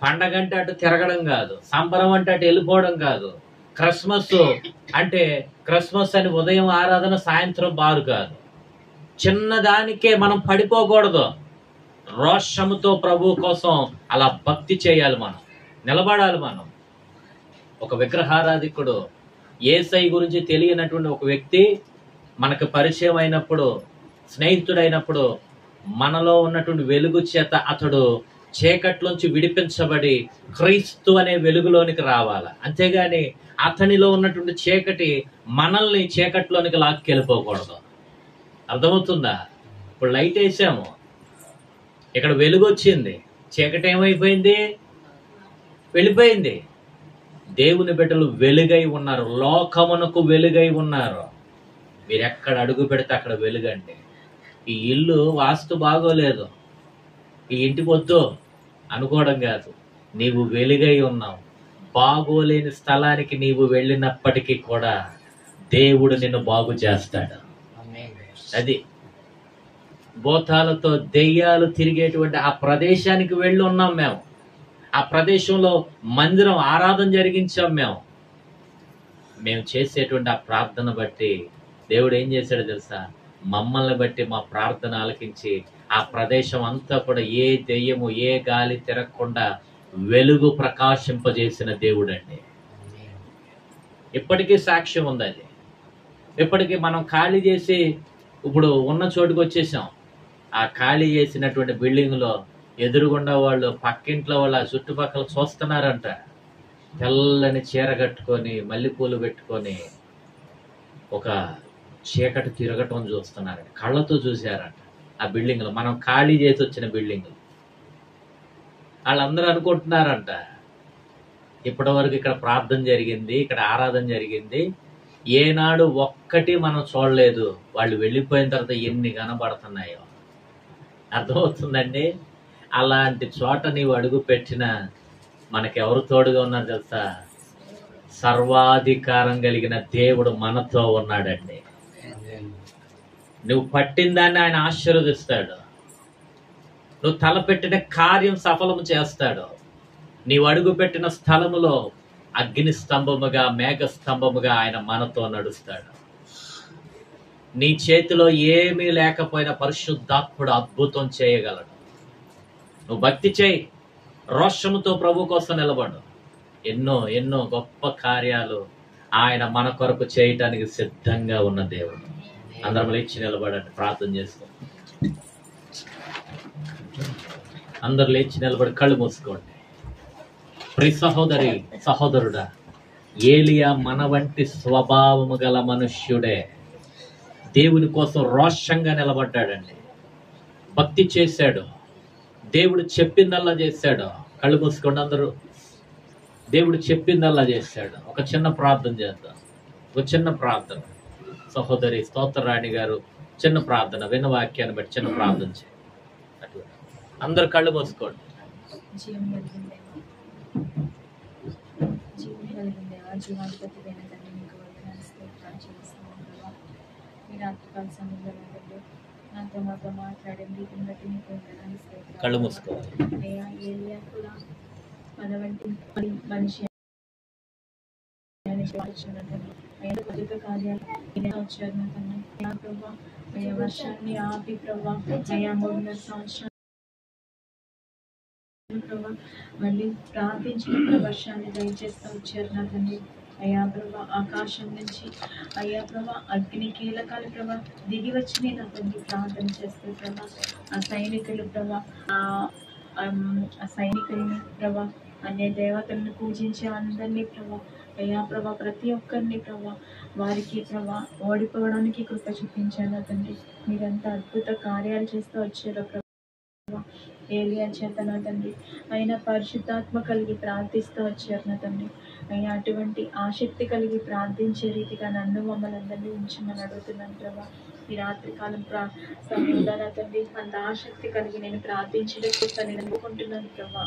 పండగ అంటే అటు తిరగడం కాదు, సంబరం అంటే అటు వెళ్ళిపోవడం కాదు, క్రిస్మస్ అంటే క్రిస్మస్ అని ఉదయం ఆరాధన సాయంత్రం బారు కాదు. చిన్నదానికే మనం పడిపోకూడదు. రోషముతో ప్రభు కోసం అలా భక్తి చేయాలి, మనం నిలబడాలి. మనం ఒక విగ్రహారాధికుడు, యేసయ్య గురించి తెలియనటువంటి ఒక వ్యక్తి మనకు పరిచయం అయినప్పుడు, స్నేహితుడైనప్పుడు, మనలో ఉన్నటువంటి వెలుగు చేత అతడు చీకట్లోంచి విడిపించబడి క్రీస్తు అనే వెలుగులోనికి రావాలి. అంతేగాని అతనిలో ఉన్నటువంటి చీకటి మనల్ని చీకట్లోనికి లాక్కెళ్ళిపోకూడదు. అర్థమవుతుందా? ఇప్పుడు లైట్ వేసాము, ఇక్కడ వెలుగు వచ్చింది, చీకటి ఏమైపోయింది? వెళ్ళిపోయింది. దేవుని బిడ్డలు వెలుగై ఉన్నారు, లోకమునకు వెలుగై ఉన్నారు. మీరు ఎక్కడ అడుగు పెడితే అక్కడ వెలుగండి. ఈ ఇల్లు వాస్తు బాగోలేదు, ఈ ఇంటికి వద్దు అనుకోవడం కాదు. నీవు వెలుగై ఉన్నావు. బాగోలేని స్థలానికి నీవు వెళ్ళినప్పటికీ కూడా దేవుడు నిన్ను బాగు చేస్తాడు. అది భూతాలతో దెయ్యాలు తిరిగేటువంటి ఆ ప్రదేశానికి వెళ్ళి ఉన్నాం మేము. ఆ ప్రదేశంలో మందిరం ఆరాధన జరిగించాం మేము చేసేటువంటి ఆ ప్రార్థన బట్టి దేవుడు ఏం చేశాడో తెలుసా? మమ్మల్ని బట్టి మా ప్రార్థన ఆలకించి ఆ ప్రదేశం అంతా కూడా ఏ దెయ్యము ఏ గాలి తిరగకుండా వెలుగు ప్రకాశింపజేసిన దేవుడు అండి. ఇప్పటికీ సాక్ష్యం ఉంది అది. ఇప్పటికీ మనం ఖాళీ చేసి ఇప్పుడు ఉన్న చోటుకు వచ్చేసాం. ఆ ఖాళీ చేసినటువంటి బిల్డింగ్లో ఎదురుగుండా వాళ్ళు, పక్కింట్లో వాళ్ళు, ఆ చుట్టుపక్కల చూస్తున్నారంట. తెల్లని చీర కట్టుకొని మల్లెపూలు పెట్టుకొని ఒక చీకటి తిరగటం చూస్తున్నారు. కళ్ళతో చూశారంట ఆ బిల్డింగ్లో, మనం ఖాళీ చేసి వచ్చిన బిల్డింగ్. వాళ్ళందరూ అనుకుంటున్నారంట, ఇప్పటి వరకు ఇక్కడ ప్రార్థన జరిగింది, ఇక్కడ ఆరాధన జరిగింది, ఏనాడు ఒక్కటి మనం చూడలేదు. వాళ్ళు వెళ్ళిపోయిన తర్వాత ఎన్ని కనబడుతున్నాయో. అర్థమవుతుందండి? అలాంటి చోట నీవు అడుగు పెట్టిన మనకెవరు తోడుగా ఉన్నారు తెలుసా? సర్వాధికారం కలిగిన దేవుడు మనతో ఉన్నాడండి. నువ్వు పట్టిన దాన్ని ఆయన ఆశీర్వదిస్తాడు. నువ్వు తలపెట్టిన కార్యం సఫలము చేస్తాడు. నీవు అడుగు పెట్టిన స్థలములో అగ్ని స్తంభముగా, మేఘ స్తంభముగా ఆయన మనతో నడుస్తాడు. నీ చేతిలో ఏమీ లేకపోయినా పరిశుద్ధాత్ముడు అద్భుతం చేయగలడు. నువ్వు భక్తి చేయి, రోషముతో ప్రభు కోసం నిలబడు. ఎన్నో ఎన్నో గొప్ప కార్యాలు ఆయన మన కొరకు చేయటానికి సిద్ధంగా ఉన్న దేవుడు. అందరం లేచి నిలబడండి, ప్రార్థన చేస్తాం. అందరు లేచి నిలబడి కళ్ళు మూసుకోండి. ప్రియ సహోదరి సహోదరుడా, ఏలియా మన వంటి స్వభావము గల మనుష్యుడే. దేవుని కోసం రోషంగా నిలబడ్డాడండి. భక్తి చేశాడు, దేవుడు చెప్పిందల్లా చేశాడు. కళ్ళు మూసుకోండి అందరూ. దేవుడు చెప్పిందల్లా చేశాడు. ఒక చిన్న ప్రార్థన చేద్దాం. ఒక చిన్న ప్రార్థన. సహోదరి స్తోత్రరాణి గారు చిన్న ప్రార్థన, విన్న వాక్యాన్ని బట్టి చిన్న ప్రార్థన చేయండి. అందరు కళ్ళు మూసుకోండి. కళ్ళు మూసుకోవాలి. వర్షాన్ని ఆపి ప్రభా అయ్యా 3 సంవత్సరాలు ప్రభా మళ్ళీ ప్రార్థించిన వర్షాన్ని దయచేస్తూ వచ్చారు నా తండ్రి. అయ్యా ప్రభా ఆకాశం నుంచి అయ్యా ప్రభా అగ్ని కీలకాలు ప్రభా దిగి వచ్చి నా తండ్రి ప్రార్థన చేస్తే ప్రభా ఆ సైనికులు ప్రభా ఆ సైనికుల్ని ప్రభా అనే దేవతలను పూజించే అందరినీ ప్రభా అయ్యా ప్రభా ప్రతి ఒక్కరిని ప్రభా వారికి ప్రభా ఓడిపోవడానికి కృప చూపించాను తండ్రి. మీరంతా అద్భుత కార్యాలు చేస్తూ వచ్చారు ప్రభా. ఏలియా చేత నా తండ్రి అయినా పరిశుద్ధాత్మ కలిగి ప్రార్థిస్తూ వచ్చారు నా తండ్రి. అయినా అటువంటి ఆసక్తి కలిగి ప్రార్థించే రీతిగా నన్ను మమ్మల్ని అందరినీ ఉంచమని అడుగుతున్నాను ప్రభా. ఈ రాత్రికాలం సమయంలో నా తండ్రి అంత ఆసక్తి కలిగి నేను ప్రార్థించడం నేను అనుకుంటున్నాను ప్రభా.